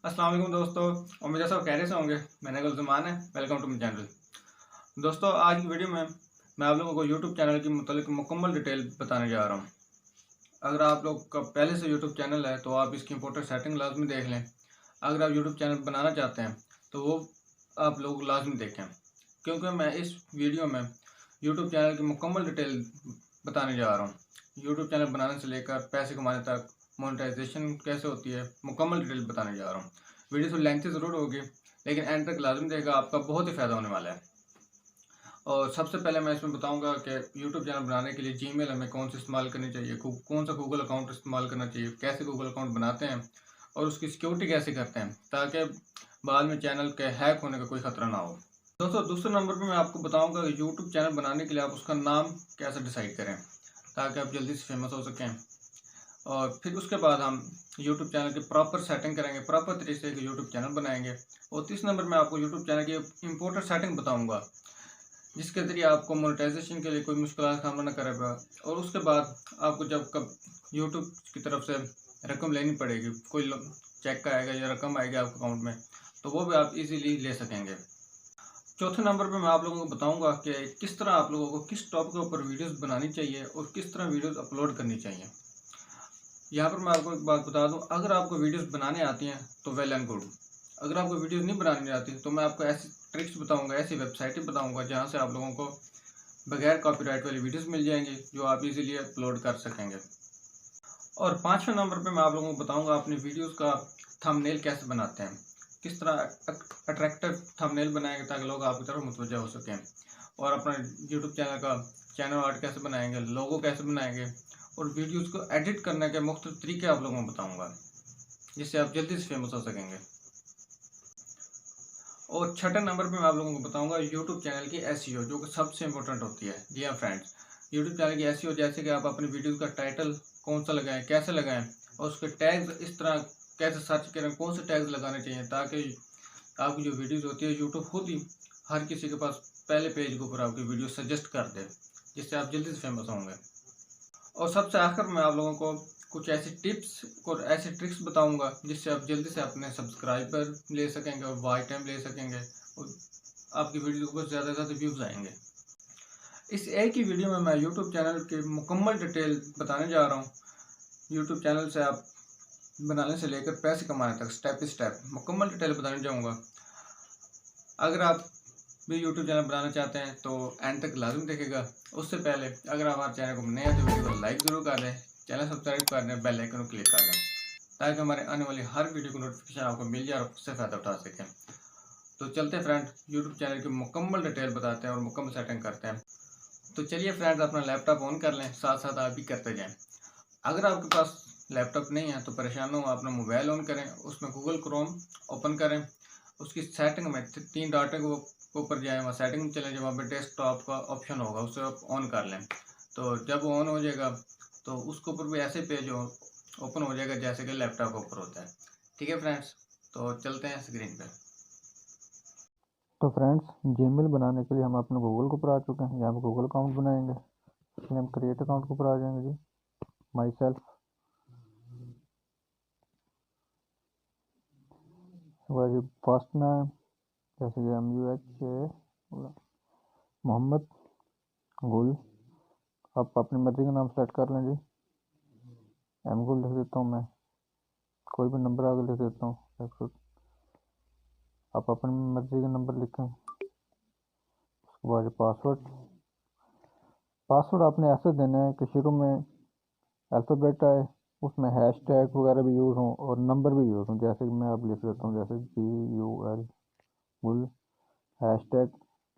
अस्सलाम वालेकुम दोस्तों। उम्मीद है सब खैरियत से होंगे। मेरा नाम जुमान है। Welcome to my channel. दोस्तों, आज की वीडियो में मैं आप लोगों को यूट्यूब चैनल की मुतालिक मुकम्मल डिटेल बताने जा रहा हूँ। अगर आप लोग का पहले से यूट्यूब चैनल है तो आप इसकी इंपॉर्टेंट सेटिंग लाजमी देख लें। अगर आप यूट्यूब चैनल बनाना चाहते हैं तो वो आप लोग लाजमी देखें, क्योंकि मैं इस वीडियो में यूट्यूब चैनल की मुकम्मल डिटेल बताने जा रहा हूँ। यूट्यूब चैनल बनाने से लेकर पैसे कमाने तक, मोनेटाइजेशन कैसे होती है, मुकम्मल डिटेल बताने जा रहा हूँ। वीडियो थोड़ी लेंथी ज़रूर होगी, लेकिन एंड तक लाजमी देगा, आपका बहुत ही फ़ायदा होने वाला है। और सबसे पहले मैं इसमें बताऊंगा कि यूट्यूब चैनल बनाने के लिए जीमेल हमें कौन सी इस्तेमाल करनी चाहिए, कौन सा गूगल अकाउंट इस्तेमाल करना चाहिए, कैसे गूगल अकाउंट बनाते हैं और उसकी सिक्योरिटी कैसे करते हैं, ताकि बाद में चैनल के हैक होने का कोई ख़तरा ना हो। दोस्तों, दूसरे नंबर पर मैं आपको बताऊंगा कि यूट्यूब चैनल बनाने के लिए आप उसका नाम कैसे डिसाइड करें ताकि आप जल्दी से फेमस हो सकें। और फिर उसके बाद हम यूट्यूब चैनल की प्रॉपर सेटिंग करेंगे, प्रॉपर तरीके से यूट्यूब चैनल बनाएंगे। और तीसरे नंबर में आपको यूट्यूब चैनल की इंपॉर्टेंट सेटिंग बताऊंगा, जिसके ज़रिए आपको मोनेटाइजेशन के लिए कोई मुश्किल का सामना न करेगा। और उसके बाद आपको जब कब यूट्यूब की तरफ से रकम लेनी पड़ेगी, कोई चेक का आएगा या रकम आएगी आपके अकाउंट में, तो वो भी आप इजीली ले सकेंगे। चौथे नंबर पे मैं आप लोगों को बताऊंगा कि किस तरह आप लोगों को किस टॉपिक के ऊपर वीडियोस बनानी चाहिए और किस तरह वीडियोस अपलोड करनी चाहिए। यहाँ पर मैं आपको एक बात बता दूं, अगर आपको वीडियोस बनाने आती हैं तो वेल एंड गुड। अगर आपको वीडियोस नहीं बनानी आती तो मैं आपको ऐसी ट्रिक्स बताऊंगा, ऐसी वेबसाइटें बताऊंगा जहाँ से आप लोगों को बगैर कॉपीराइट वाली वीडियोस मिल जाएंगी जो आप इजीली अपलोड कर सकेंगे। और पाँचवें नंबर पे मैं आप लोगों को बताऊंगा अपनी वीडियोस का थंबनेल कैसे बनाते हैं, किस तरह अट्रैक्टिव थंबनेल बनाएंगे ताकि लोग आपकी तरफ मुतवज्जह हो सकें। और अपना यूट्यूब चैनल का चैनल आर्ट कैसे बनाएंगे, लोगो कैसे बनाएंगे, और वीडियोस को एडिट करने के मुख्तलिफ तरीके आप लोगों को बताऊंगा, जिससे आप जल्दी से फेमस हो सकेंगे। और छठे नंबर पे मैं आप लोगों को बताऊंगा यूट्यूब चैनल की एसईओ, जो कि सबसे इंपॉर्टेंट होती है। जी हाँ फ्रेंड्स, यूट्यूब चैनल की एसईओ जैसे कि आप अपनी वीडियो का टाइटल कौन सा लगाएं, कैसे लगाएं, और उसके टैग्स इस तरह कैसे सर्च करें, कौन से टैग्स लगाने चाहिए ताकि आपकी जो वीडियोस होती है यूट्यूब खुद ही हर किसी के पास पहले पेज के ऊपर आपकी वीडियो सजेस्ट कर दे, जिससे आप जल्दी से फेमस होंगे। और सबसे आखिर में आप लोगों को कुछ ऐसी टिप्स और ऐसी ट्रिक्स बताऊंगा जिससे आप जल्दी से अपने सब्सक्राइबर ले सकेंगे और वॉच टाइम ले सकेंगे और आपकी वीडियो को ज़्यादा से ज़्यादा व्यूज़ आएंगे। इस एक ही वीडियो में मैं यूट्यूब चैनल की मुकम्मल डिटेल बताने जा रहा हूँ। यूट्यूब चैनल से आप बनाने से लेकर पैसे कमाने तक स्टेप बाई स्टेप मुकम्मल डिटेल बताने जाऊँगा। अगर आप भी यूट्यूब चैनल बनाना चाहते हैं तो एंड तक लाजमी देखेगा। उससे पहले अगर आप हमारे चैनल को नए हैं तो वीडियो को लाइक ज़रूर कर दें, चैनल सब्सक्राइब कर दें, बेल आइकन को क्लिक कर दें ताकि हमारे आने वाली हर वीडियो को नोटिफिकेशन आपको मिल जाए और उससे फ़ायदा उठा सकें। तो चलते फ्रेंड, यूट्यूब चैनल की मुकम्मल डिटेल बताते हैं और मुकम्मल सेटिंग करते हैं। तो चलिए फ्रेंड्स, अपना लैपटॉप ऑन कर लें, साथ साथ आप भी करते जाएँ। अगर आपके पास लैपटॉप नहीं है तो परेशान हो, अपना मोबाइल ऑन करें, उसमें गूगल क्रोम ओपन करें, उसकी सेटिंग में तीन डॉट के ऊपर जाएं, वहाँ सेटिंग में चले जाएं, वहाँ पे डेस्कटॉप का ऑप्शन होगा, उसे आप ऑन कर लें। तो जब वो ऑन हो जाएगा तो उसके ऊपर भी ऐसे पेज ओपन हो जाएगा जैसे कि लैपटॉप के ऊपर होता है। ठीक है फ्रेंड्स, तो चलते हैं स्क्रीन पे। तो फ्रेंड्स, जीमेल बनाने के लिए हम अपने गूगल के ऊपर आ चुके हैं। यहाँ पर गूगल अकाउंट बनाएंगे, इसलिए हम क्रिएट अकाउंट के ऊपर आ जाएंगे जी। माई सेल्फ, जी फर्स्ट नाम जैसे कि MUH मोहम्मद गुल। आप अपनी मर्जी का नाम सेलेक्ट कर लें जी। एम गुल लिख देता हूँ मैं, कोई भी नंबर आगे लिख देता हूँ। आप अपनी मर्जी का नंबर लिखें। उसके बाद पासवर्ड आपने ऐसे देना है कि शुरू में अल्फ़ाबेट आए, उसमें हैश टैग वगैरह भी यूज़ हों और नंबर भी यूज़ हों। जैसे कि मैं अब लिख देता हूँ, जैसे GUL गुल, हैश टैग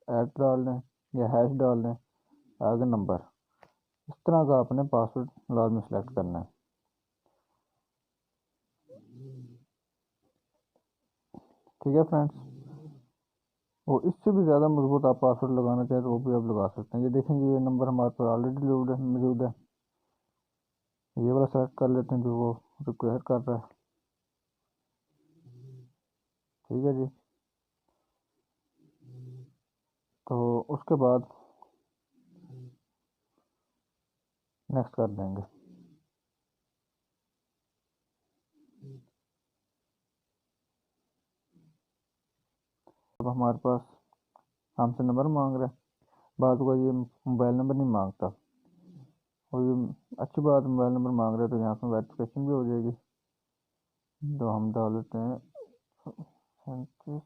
ऐड डाल दें या हैश डाल दें, आगे नंबर। इस तरह का आपने पासवर्ड लाजमी सेलेक्ट करना है। ठीक है फ्रेंड्स, और इससे भी ज़्यादा मजबूत आप पासवर्ड लगाना चाहें तो वो भी आप लगा सकते हैं। ये देखेंगे, ये नंबर हमारे पास ऑलरेडी मौजूद है। ये वाला सेलेक्ट कर लेते हैं जो वो रिक्वायर कर रहा है। ठीक है जी, तो उसके बाद नेक्स्ट कर देंगे। हमारे पास हमसे नंबर मांग रहा है, बात को ये मोबाइल नंबर नहीं मांगता, और ये अच्छी बात, मोबाइल नंबर मांग रहे हैं तो यहाँ पे वेरिफिकेशन भी हो जाएगी। तो हम डाल देते हैं 37।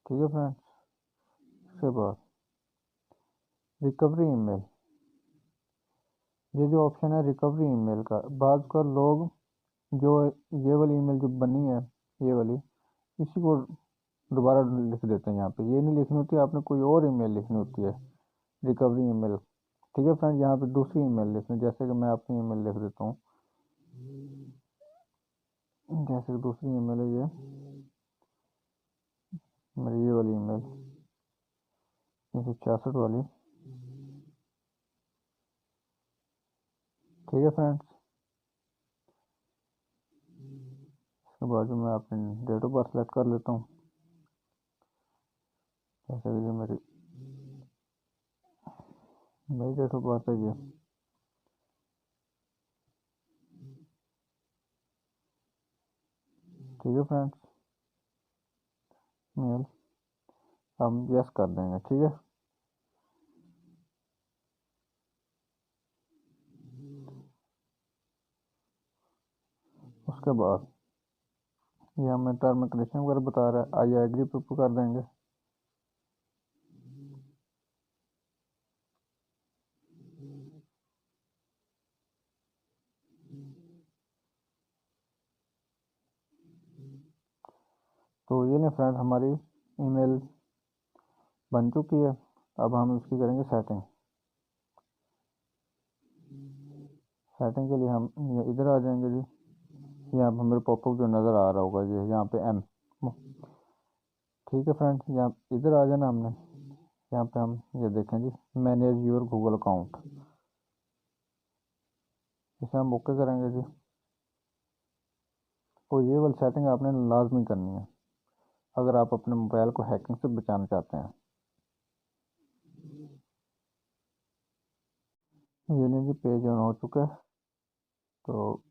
ठीक है फ्रेंड्स, उसके बाद रिकवरी ईमेल, ये जो ऑप्शन है रिकवरी ईमेल का, बाद का लोग जो ये वाली ईमेल जो बनी है, ये वाली, इसी को दोबारा लिख देते हैं यहाँ पे। ये नहीं लिखनी होती, आपने कोई और ईमेल लिखनी होती है, रिकवरी ईमेल। ठीक है फ्रेंड, यहाँ पे दूसरी ईमेल लिखनी, जैसे कि मैं अपनी ईमेल लिख देता हूँ। जैसे कि दूसरी ईमेल है ये मेरी, ये वाली ईमेल 366 वाली। ठीक है फ्रेंड्स, इसके बाद जो मैं अपनी डेट ऑफ बर्थ सेलेक्ट कर लेता हूँ, जैसे कि ये मेरी डेट ऑफ बर्थ है ये। ठीक है फ्रेंड्स, मेल हम यस कर देंगे। ठीक है, उसके बाद ये हमें टर्म एंड कंडीशन वगैरह बता रहा है, आई एग्री पे कर देंगे। तो ये नहीं फ्रेंड, हमारी ईमेल बन चुकी है। अब हम इसकी करेंगे सेटिंग। सेटिंग के लिए हम इधर आ जाएंगे जी। यहाँ पर मेरे पॉपअप जो नज़र आ रहा होगा ये, यहाँ पे एम। ठीक है फ्रेंड्स, यहाँ इधर आ जाना हमने। यहाँ पे हम ये देखें जी, मैनेज योर गूगल अकाउंट, इसे हम ओके करेंगे जी। तो ये वाली सेटिंग आपने लाजमी करनी है अगर आप अपने मोबाइल को हैकिंग से बचाना चाहते हैं। ये नहीं जी, पेज ऑन हो चुका है। तो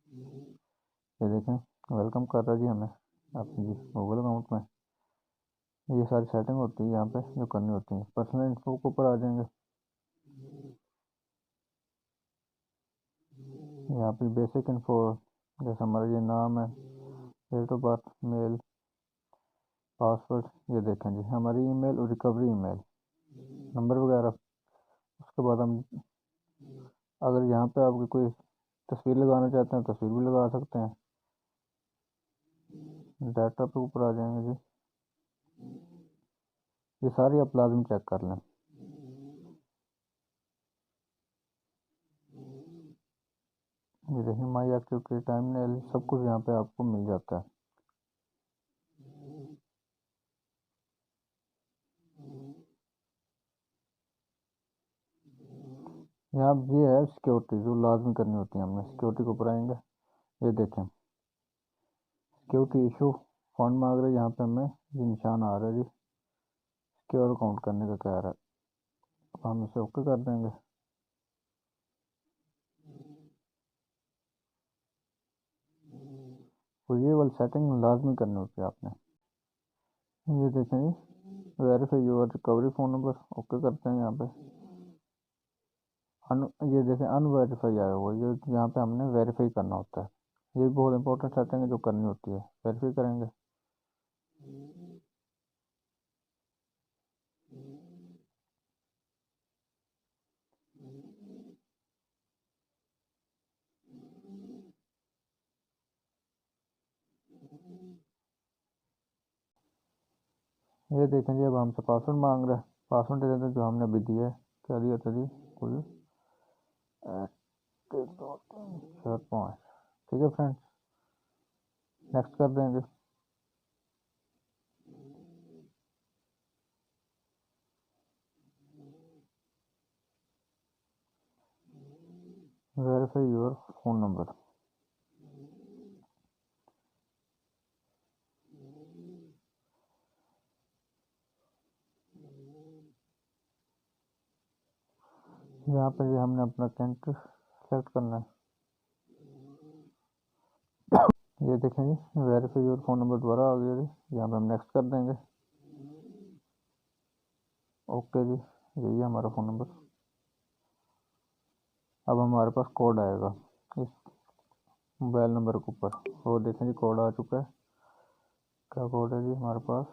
ये देखें, वेलकम कर रहा है जी हमें अपने जी गूगल अकाउंट में। ये सारी सेटिंग होती है यहाँ पे जो करनी होती है। पर्सनल इन्फो के ऊपर आ जाएंगे। यहाँ पे बेसिक इन्फो, जैसे हमारा ये नाम है, date of birth, mail, password, ये देखें जी हमारी ईमेल और रिकवरी ईमेल, नंबर वगैरह। उसके बाद हम अगर यहाँ पे आपकी कोई तस्वीर लगाना चाहते हैं तस्वीर भी लगा सकते हैं। डाटा पे ऊपर आ जाएंगे जी, ये सारी आप लाजमी चेक कर लें। ये देखिए माई एक्टिविटी टाइम नेल, सब कुछ यहाँ पे आपको मिल जाता है। यहाँ ये है सिक्योरिटी, जो लाजमी करनी होती है हमने। सिक्योरिटी के ऊपर आएंगे, ये देखें सिक्योरिटी इशू फंड मांग रहे, यहाँ पे हमें ये निशान आ रहा है जी, सिक्योर अकाउंट करने का कह रहा है। अब हम इसे ओके कर देंगे। तो ये वाली सेटिंग लाजमी करनी होती है आपने। ये देखें जी, verify your recovery phone number, okay करते हैं यहाँ पे। ये देखें अनवेरीफाई आया हुआ, ये यहाँ पे हमने वेरीफाई करना होता है। ये बहुत इंपॉर्टेंट सेटिंग है जो करनी होती है, वेरीफाई करेंगे। ये देखें जी, अब हमसे पासवर्ड मांग रहा है, पासवर्ड दे देते हैं जो हमने अभी दिया है। क्या दिया था जी, कुल 1 2 3 4 5। ठीक है फ्रेंड्स, नेक्स्ट कर देंगे। वेरीफाई योर फ़ोन नंबर, यहाँ पे हमने अपना कंट्री सेलेक्ट करना है। ये देखें जी, वेरीफाई योर फ़ोन नंबर दोबारा आ गया जी। यहाँ पे हम नेक्स्ट कर देंगे। ओके जी, यही है हमारा फ़ोन नंबर। अब हमारे पास कोड आएगा इस मोबाइल नंबर के ऊपर। वो देखें जी, कोड आ चुका है। क्या कोड है जी हमारे पास?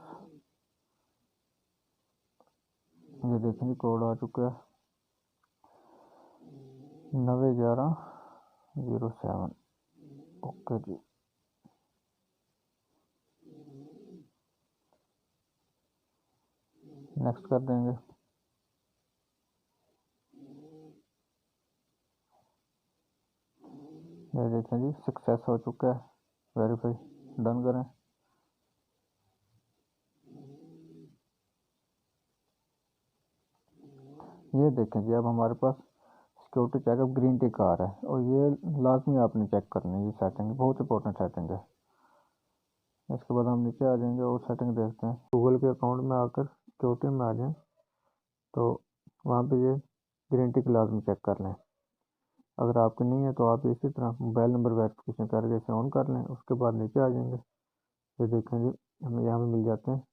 ये देखें जी, कोड आ चुका है 911107। ओके जी, नेक्स्ट कर देंगे। ये देखें जी, सक्सेस हो चुका है। वेरीफाई डन करें। ये देखें जी, अब हमारे पास सिक्योरिटी चेकअप ग्रीन टिक आ रहा है और ये लाजमी आपने चेक करनी है। ये सेटिंग बहुत इंपॉर्टेंट सेटिंग है। इसके बाद हम नीचे आ जाएंगे और सेटिंग देखते हैं। गूगल के अकाउंट में आकर सिक्योरिटी में आ जाएं तो वहाँ पे ये ग्रीन टिक लाजमी चेक कर लें। अगर आपकी नहीं है तो आप इसी तरह मोबाइल नंबर वेरिफिकेशन करके इसे ऑन कर लें। उसके बाद नीचे आ जाएंगे। ये देखें जी, हमें यहाँ पे मिल जाते हैं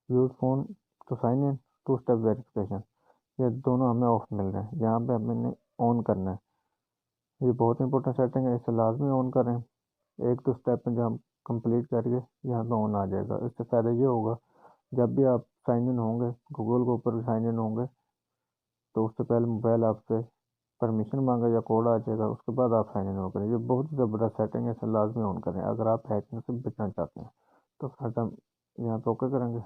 use phone to sign in, two step verification. ये दोनों हमें ऑफ मिल रहे हैं। यहाँ पे हमने ऑन करना है। ये बहुत इंपॉर्टेंट सेटिंग है, इसे लाजमी ऑन करें। एक तो स्टेप में जब हम कंप्लीट करके यहाँ पे ऑन आ जाएगा। इससे फ़ायदा ये होगा, जब भी आप साइन इन होंगे, गूगल के ऊपर साइन इन होंगे, तो उससे पहले मोबाइल आपसे परमिशन मांगा या कोड आ जाएगा, उसके बाद आप साइन इन हो करें। ये बहुत ही ज़बरदस्त सेटिंग है, इसे लाजमी ऑन करें अगर आप हैकिंग से बचना चाहते हैं। तो फिर हम यहाँ पे ओके करेंगे।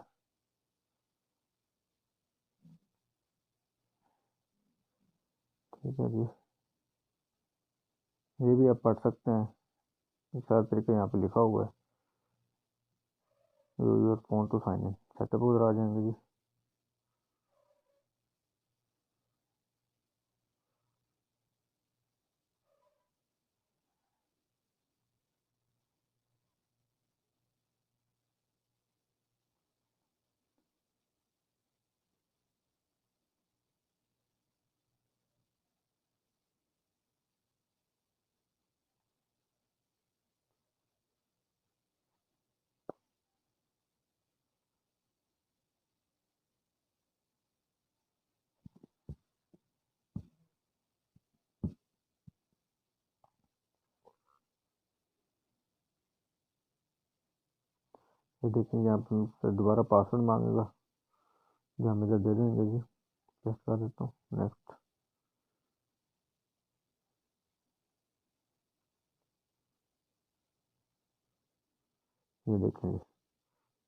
ठीक है जी, ये भी आप पढ़ सकते हैं। इस सारे तरीके यहाँ पे लिखा हुआ है, your phone to sign in. Setup उधर आ जाएंगे जी। ये देखिए, यहाँ पे मुझसे दोबारा पासवर्ड मांगेगा जो हम इधर दे देंगे जी। टेस्ट कर देता हूँ, नेक्स्ट। ये देखें जी,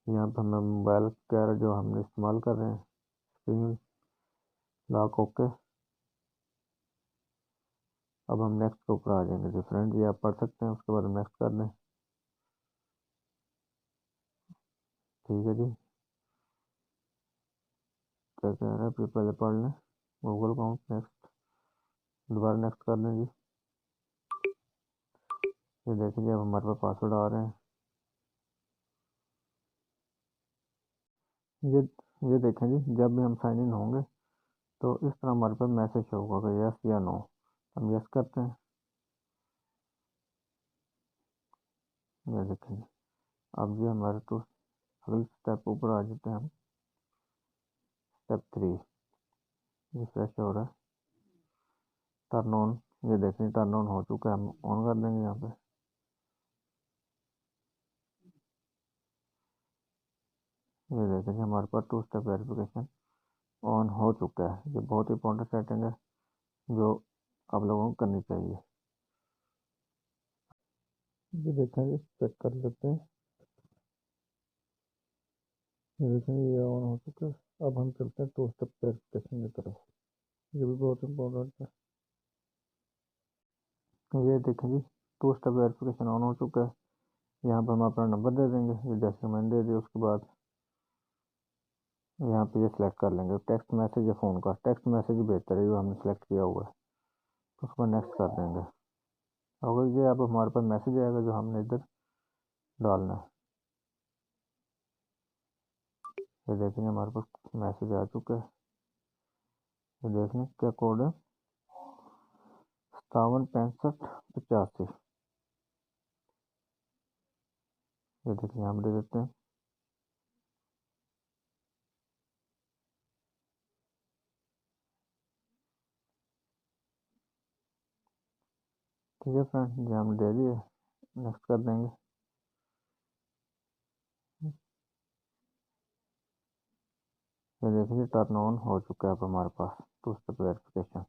यहाँ पर हमें मोबाइल कैर जो हमने इस्तेमाल कर रहे हैं, स्क्रीन लॉक ओके। अब हम नेक्स्ट के ऊपर आ जाएंगे। डिफरेंट ये आप पढ़ सकते हैं, उसके बाद हम नेक्स्ट कर दें। ठीक है जी, क्या कह रहा है फिर पहले पढ़ लें। गूगल अकाउंट नेक्स्ट, दोबारा नेक्स्ट कर दें जी। ये देखें जी, अब हमारे पास पासवर्ड आ रहे हैं। ये ये देखें जी, जब भी हम साइन इन होंगे तो इस तरह हमारे पास मैसेज होगा कि यस या नो। हम यस करते हैं। ये देखें जी, अब ये हमारे तो अगले स्टेप ऊपर आ जाते हैं हम। स्टेप 3 रिफ्रेश हो रहा है। टर्न ऑन, ये देखें टर्न ऑन हो चुका है। हम ऑन कर देंगे यहाँ पे। ये देखें जी, हमारे पास टू स्टेप वेरिफिकेशन ऑन हो चुका है। ये बहुत इंपॉर्टेंट सेटिंग है जो आप लोगों को करनी चाहिए। ये देखें जी, चेक कर लेते हैं। ये देखें ये ऑन हो चुका है। अब हम चलते हैं टू स्टेप वेरिफिकेशन की तरफ। ये भी बहुत इंपॉर्टेंट है। ये देखें जी, टू स्टेप वेरिफिकेशन ऑन हो चुका है। यहाँ पर हम अपना नंबर दे देंगे, ये जैसे मैंने दे दिया। उसके बाद यहाँ पे ये सिलेक्ट कर लेंगे टेक्स्ट मैसेज या फ़ोन का। टेक्स्ट मैसेज बेहतर है, जो हमने सेलेक्ट किया हुआ है। तो उसको नेक्स्ट कर देंगे। अगर ये अब हमारे पास मैसेज आएगा जो हमने इधर डालना है। ये देखेंगे हमारे पास मैसेज आ चुका है। ये देख लें क्या कोड है, 576585। ये देखिए यहाँ पर दे देते हैं। ठीक है फ्रेंड, ये हमने दे दिए, नेक्स्ट कर देंगे। ये देखिए टर्न ऑन हो चुका है अब हमारे पास टू स्टेप वेरिफिकेशन।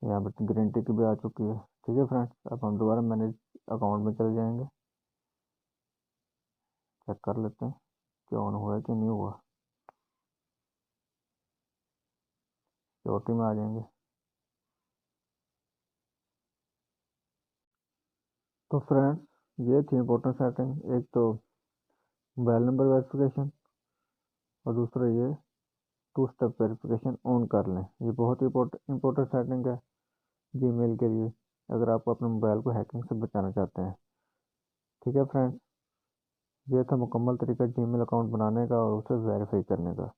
यहाँ पर ग्रीन टिक भी आ चुकी है। ठीक है फ्रेंड्स, अब हम दोबारा मैनेज अकाउंट में चले जाएंगे, चेक कर लेते हैं कि ऑन हुआ है कि नहीं हुआ। सिक्योरिटी में आ जाएंगे। तो फ्रेंड्स, ये थी इंपॉर्टेंट सेटिंग, एक तो मोबाइल नंबर वेरिफिकेशन और दूसरा ये टू स्टेप वेरिफिकेशन ऑन कर लें। ये बहुत ही इंपॉर्टेंट सेटिंग है जीमेल के लिए, अगर आप अपने मोबाइल को हैकिंग से बचाना चाहते हैं। ठीक है फ्रेंड्स, ये था मुकम्मल तरीका जीमेल अकाउंट बनाने का और उसे वेरीफाई करने का।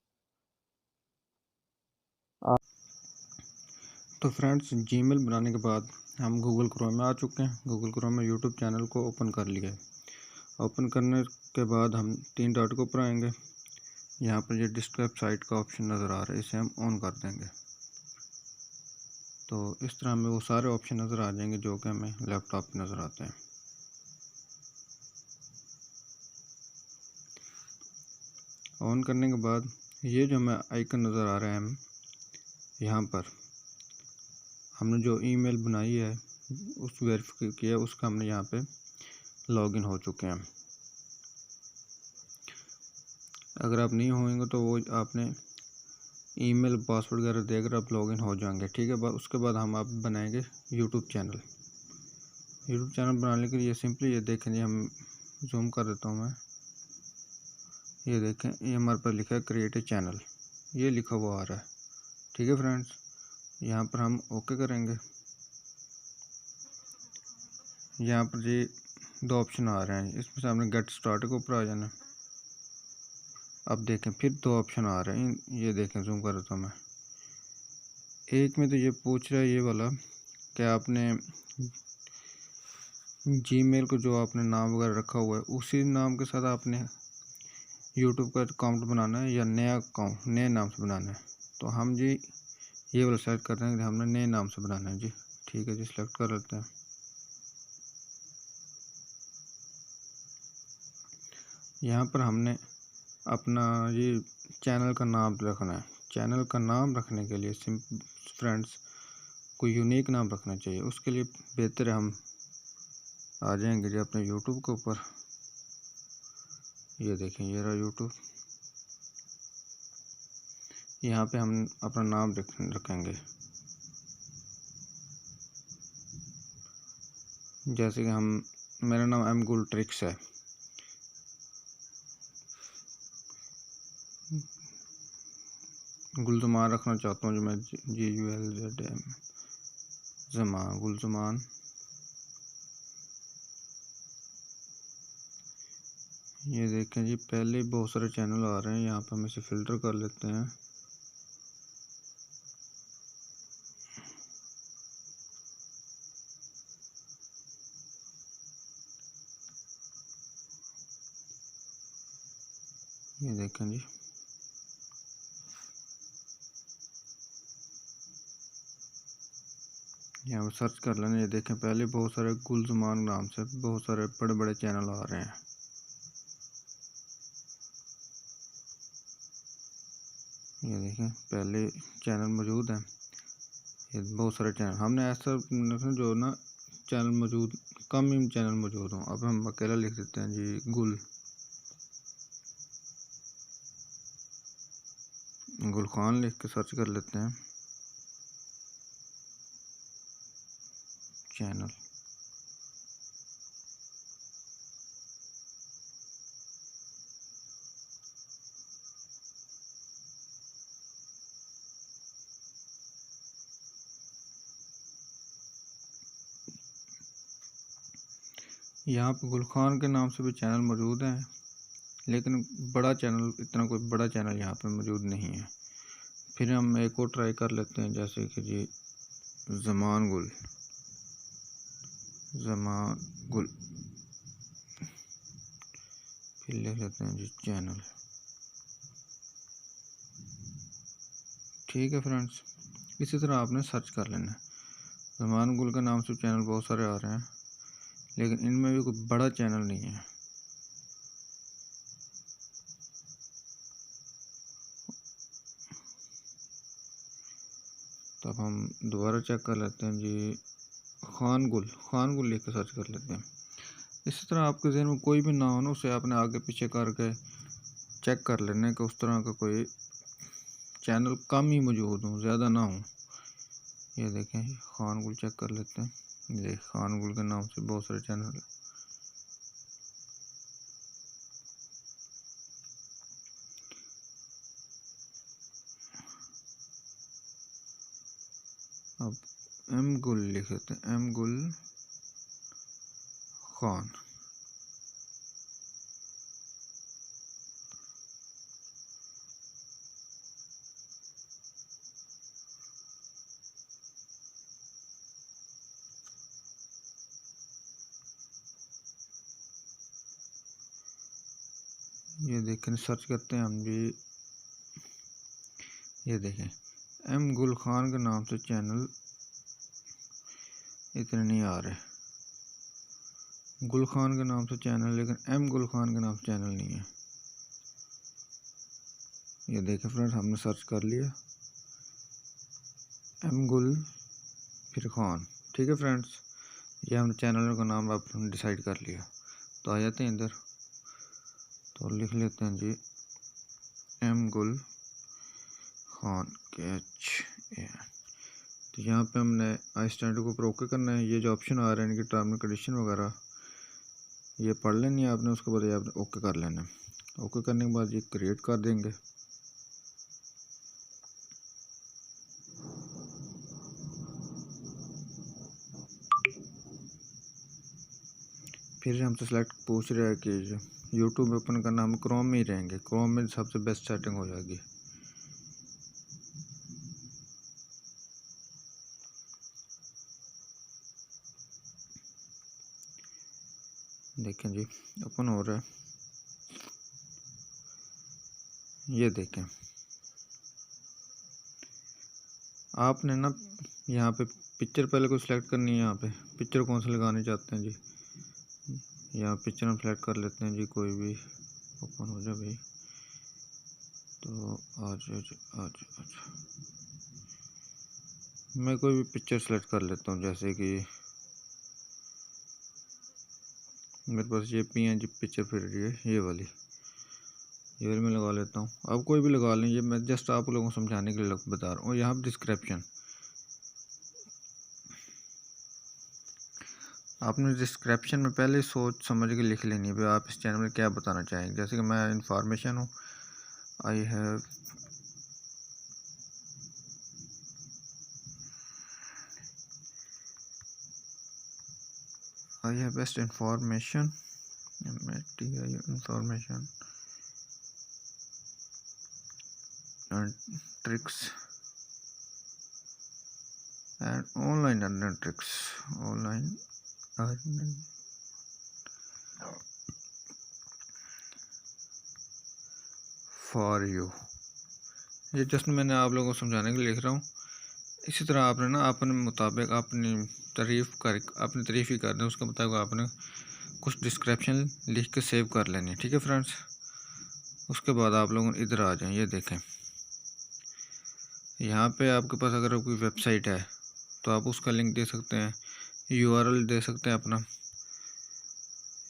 तो फ्रेंड्स, जीमेल बनाने के बाद हम गूगल क्रोम में आ चुके हैं। गूगल क्रोम में यूट्यूब चैनल को ओपन कर लिया है। ओपन करने के बाद हम 3 डॉट के ऊपर आएंगे। यहाँ पर ये डिस्क्राइब साइट का ऑप्शन नज़र आ रहा है, इसे हम ऑन कर देंगे। तो इस तरह हमें वो सारे ऑप्शन नज़र आ जाएंगे जो कि हमें लैपटॉप पे नज़र आते हैं। ऑन करने के बाद ये जो हमें आइकन नज़र आ रहा है, हम यहाँ पर हमने जो ईमेल बनाई है उस वेरीफाई किया, उसका हमने यहाँ पे लॉगिन हो चुके हैं। अगर आप नहीं होंगे तो वो आपने ईमेल पासवर्ड वगैरह देकर आप लॉगिन हो जाएंगे। ठीक है, उसके बाद हम आप बनाएंगे यूट्यूब चैनल। यूट्यूब चैनल बनाने के लिए सिंपली ये देखें, हम जूम कर देता हूँ मैं, ये देखें ये हमारे पास लिखा है क्रिएट ए चैनल, ये लिखा हुआ आ रहा है। ठीक है फ्रेंड्स, यहाँ पर हम ओके करेंगे। यहाँ पर ये 2 ऑप्शन आ रहे हैं, इसमें से हमने गेट स्टार्ट के ऊपर आ जाना। अब देखें फिर 2 ऑप्शन आ रहे हैं, ये देखें जूम कर देता हूँ मैं। एक में तो ये पूछ रहा है ये वाला कि आपने जीमेल को जो आपने नाम वगैरह रखा हुआ है उसी नाम के साथ आपने यूट्यूब का अकाउंट बनाना है या नया अकाउंट नए नाम से बनाना है। तो हम जी ये वाला सेलेक्ट कर रहे हैं कि हमने नए नाम से बनाना है जी। ठीक है जी, सिलेक्ट कर लेते हैं। यहाँ पर हमने अपना ये चैनल का नाम रखना है। चैनल का नाम रखने के लिए फ्रेंड्स कोई यूनिक नाम रखना चाहिए। उसके लिए बेहतर है हम आ जाएंगे जी अपने यूट्यूब के ऊपर। ये देखें ये रहा यूट्यूब, यहाँ पे हम अपना नाम रखेंगे। जैसे कि हम, मेरा नाम एम गुल ट्रिक्स है। गुलजमान रखना चाहता हूँ जो मैं GULZM जमान, गुलजमान। ये देखें जी पहले बहुत सारे चैनल आ रहे हैं, यहाँ पे हम इसे फ़िल्टर कर लेते हैं। ये देखें जी, यहाँ पर सर्च कर लेना। ये देखें पहले बहुत सारे गुलजमान नाम से बहुत सारे बड़े बड़े चैनल आ रहे हैं। ये देखें पहले चैनल मौजूद हैं, ये बहुत सारे चैनल। हमने ऐसा जो ना चैनल मौजूद कम ही चैनल मौजूद हों। अब हम अकेला लिख देते हैं जी गुल खान लिख के सर्च कर लेते हैं चैनल। यहाँ पर गुल खान के नाम से भी चैनल मौजूद हैं, लेकिन बड़ा चैनल, इतना कोई बड़ा चैनल यहाँ पे मौजूद नहीं है। फिर हम एक और ट्राई कर लेते हैं, जैसे कि जी ज़मान गुल, ज़मान गुल। फिर लिख लेते हैं जी चैनल। ठीक है फ्रेंड्स, इसी तरह आपने सर्च कर लेना है। सलमान गुल के नाम से चैनल बहुत सारे आ रहे हैं, लेकिन इनमें भी कोई बड़ा चैनल नहीं है। तो अब हम दोबारा चेक कर लेते हैं जी, खान गुल लिख के सर्च कर लेते हैं। इसी तरह आपके जहन में कोई भी ना हो ना, उसे आपने आगे पीछे करके चेक कर लेना है कि उस तरह का कोई चैनल कम ही मौजूद हो, ज़्यादा ना हो। ये देखें खान गुल चेक कर लेते हैं। ये खान गुल के नाम से बहुत सारे चैनल हैं। अब एम गुल लिख लेते हैं, एम गुल खान। ये देखें सर्च करते हैं हम जी, ये देखें एम गुल खान के नाम से चैनल इतने नहीं आ रहे। गुल खान के नाम से चैनल, लेकिन एम गुल खान के नाम से चैनल नहीं है। ये देखें फ्रेंड्स, हमने सर्च कर लिया एम गुल फिर खान। ठीक है फ्रेंड्स, ये हमने चैनल का नाम अब डिसाइड कर लिया। तो आ जाते हैं इधर, तो लिख लेते हैं जी एम गुल खान KH। तो यहाँ पे हमने आई स्टैंडर्ड को ऊपर ओके करना है। ये जो ऑप्शन आ रहे हैं इनकी टर्म एंड कंडीशन वगैरह ये पढ़ लेनी है आपने, उसके बाद ये आपने ओके कर लेना है। ओके करने के बाद ये क्रिएट कर देंगे। फिर हमसे सेलेक्ट पूछ रहा है कि यूट्यूब ओपन करना, हम क्रोम में ही रहेंगे। क्रोम में सबसे बेस्ट सेटिंग हो जाएगी। देखें जी ओपन हो रहा है, ये देखें। आपने ना यहाँ पे पिक्चर पहले को सिलेक्ट करनी है। यहाँ पे पिक्चर कौन सा लगाने चाहते हैं जी, यहाँ पिक्चर हम सेलेक्ट कर लेते हैं जी, कोई भी ओपन हो जाए भाई। तो आज मैं कोई भी पिक्चर सेलेक्ट कर लेता हूँ, जैसे कि मेरे पास ये PNG पिक्चर फिर रही है, ये वाली मैं लगा लेता हूँ। अब कोई भी लगा लें, ये मैं जस्ट आप लोगों को समझाने के लिए बता रहा हूँ। और यहाँ पर डिस्क्रिप्शन, आपने डिस्क्रिप्शन में पहले सोच समझ के लिख लेनी है, आप इस चैनल में क्या बताना चाहेंगे। जैसे कि मैं इंफॉर्मेशन हूँ, I have best information, information and tricks and online earning tricks, online earning for you. ये जस्ट मैंने आप लोगों को समझाने के लिए लिख रहा हूँ। इसी तरह आपने ना अपने मुताबिक अपनी तारीफ़ ही कर दें, उसके मुताबिक आपने कुछ डिस्क्रिप्शन लिख के सेव कर लेनी। ठीक है फ्रेंड्स, उसके बाद आप लोग इधर आ जाएं। ये देखें यहाँ पे आपके पास अगर कोई वेबसाइट है तो आप उसका लिंक दे सकते हैं, URL दे सकते हैं अपना।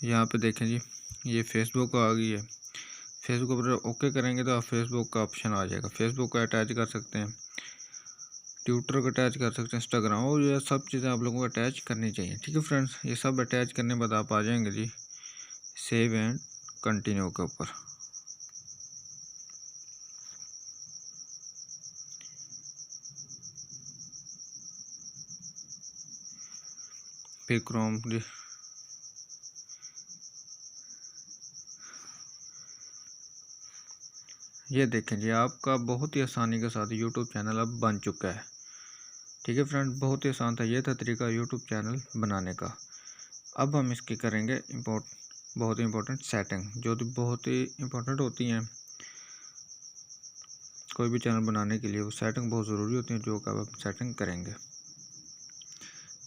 यहाँ पे देखें जी, ये फेसबुक आ गई है। फेसबुक पर ओके करेंगे तो आप फेसबुक का ऑप्शन आ जाएगा। फेसबुक को अटैच कर सकते हैं, ट्विटर को अटैच कर सकते हैं, इंस्टाग्राम, और ये सब चीज़ें आप लोगों को अटैच करनी चाहिए। ठीक है फ्रेंड्स, ये सब अटैच करने के बाद आप आ जाएंगे जी सेव एंड कंटिन्यू के ऊपर। फिर क्रोम जी, ये देखें जी आपका बहुत ही आसानी के साथ यूट्यूब चैनल अब बन चुका है। ठीक है फ्रेंड, बहुत ही आसान था, ये था तरीका यूट्यूब चैनल बनाने का। अब हम इसकी करेंगे इंपोर्ट बहुत ही इंपॉर्टेंट सेटिंग, जो कि बहुत ही इंपॉर्टेंट होती हैं कोई भी चैनल बनाने के लिए। वो सेटिंग बहुत ज़रूरी होती है जो कि आप सेटिंग करेंगे।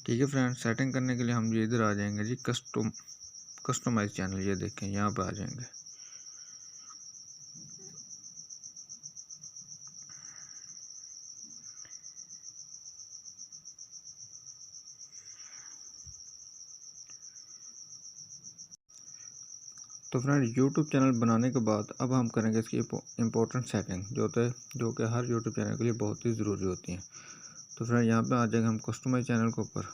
ठीक है फ्रेंड्स, सेटिंग करने के लिए हम ये इधर आ जाएंगे जी, कस्टमाइज चैनल। ये देखें यहाँ पर आ जाएंगे। तो फ्रेंड यूट्यूब चैनल बनाने के बाद अब हम करेंगे इसकी इम्पोर्टेंट सेटिंग, जो कि हर यूट्यूब चैनल के लिए बहुत ही ज़रूरी होती हैं। तो फ्रेंड यहाँ पे आ जाएंगे हम कस्टमाइज चैनल के ऊपर।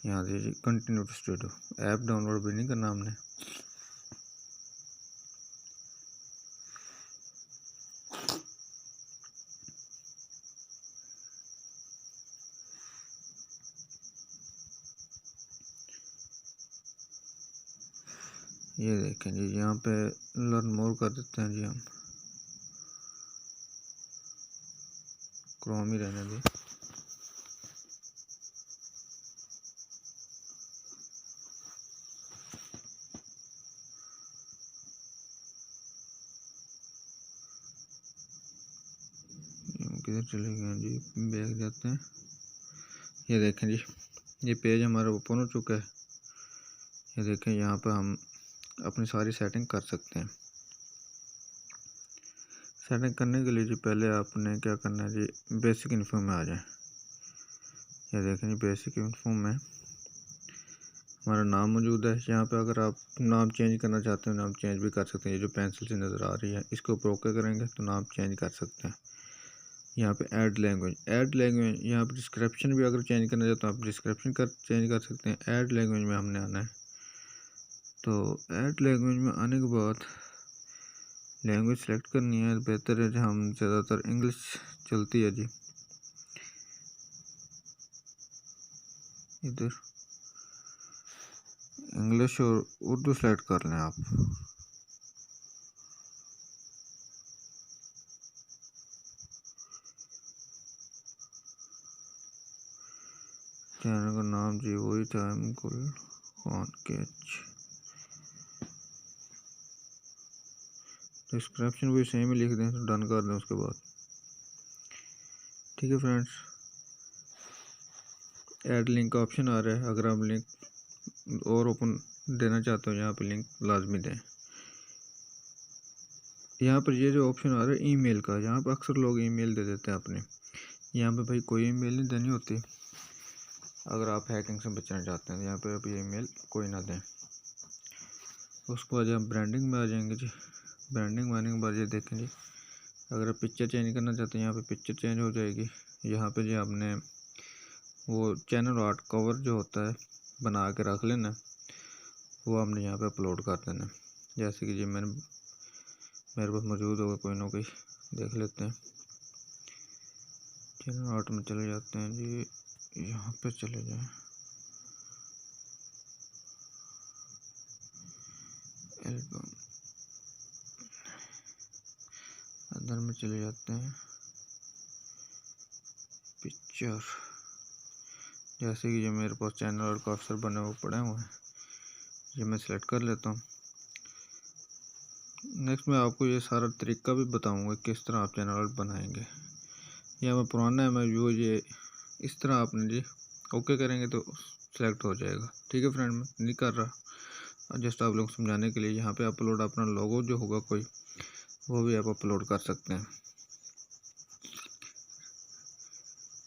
यहाँ दीजिए continue to studio. App download भी नहीं करना हमने। ये देखें जी, यहाँ पे लर्न मोर कर देते हैं जी हम। क्रोम ही रहने दें। किधर चले गए जी, बैक जाते हैं। ये देखें जी, ये पेज हमारा ओपन हो चुका है। ये देखें, यहाँ पर हम अपनी सारी सेटिंग कर सकते हैं। सेटिंग करने के लिए जी पहले आपने क्या करना है जी, बेसिक इन्फो में आ जाए। ये देखें जी, बेसिक इन्फो में हमारा नाम मौजूद है। यहाँ पे अगर आप नाम चेंज करना चाहते हैं, नाम चेंज भी कर सकते हैं। ये जो पेंसिल से नज़र आ रही है, इसको ऊपर ओके करेंगे तो नाम चेंज कर सकते हैं। यहाँ पे ऐड लैंग्वेज, यहाँ पे डिस्क्रिप्शन भी अगर चेंज करना चाहते हैं आप डिस्क्रिप्शन चेंज कर सकते हैं। ऐड लैंग्वेज में हमने आना है। तो ऐड लैंग्वेज में आने के बाद लैंग्वेज सेलेक्ट करनी है। बेहतर है, हम ज़्यादातर इंग्लिश चलती है जी। इधर इंग्लिश और उर्दू सेलेक्ट कर लें आप। चैनल का नाम जी वही था, गुल खान कैच। डिस्क्रिप्शन भी सेम ही लिख दें, तो डन कर दें उसके बाद। ठीक है फ्रेंड्स, ऐड लिंक का ऑप्शन आ रहा है। अगर आप लिंक और ओपन देना चाहते हो, यहाँ पे लिंक लाजमी दें। यहाँ पर ये जो ऑप्शन आ रहा है ईमेल का, यहाँ पर अक्सर लोग ईमेल दे देते हैं अपने। यहाँ पे भाई कोई ईमेल नहीं देनी होती। अगर आप हैकिंग से बचना चाहते हैं, यहाँ पे आप ईमेल कोई ना दें। उसके बाद हम ब्रांडिंग में आ जाएंगे जी। ब्रांडिंग में आने के बाद ये देखें जी, अगर आप पिक्चर चेंज करना चाहते हैं, यहाँ पे पिक्चर चेंज हो जाएगी। यहाँ पे जी आपने वो चैनल आर्ट कवर जो होता है बना के रख लेना, वो हमने यहाँ पे अपलोड कर देना। जैसे कि जी मेरे पास मौजूद होगा कोई ना कोई, देख लेते हैं। चैनल आर्ट में चले जाते हैं जी, यहाँ पे चले जाएं, एल्बम अंदर में चले जाते हैं, पिक्चर। जैसे कि ये मेरे पास चैनल आर्ट का अफसर बने हुए पड़े हुए हैं, ये मैं सिलेक्ट कर लेता हूँ। नेक्स्ट मैं आपको ये सारा तरीका भी बताऊंगा किस तरह आप चैनल आर्ट बनाएंगे। या मैं पुराना है, मैं वो ये इस तरह आपने जी ओके करेंगे तो सिलेक्ट हो जाएगा। ठीक है फ्रेंड, मैं नहीं कर रहा, जस्ट आप लोग समझाने के लिए। यहाँ पे अपलोड अपना लोगो जो होगा कोई, वो भी आप अपलोड कर सकते हैं।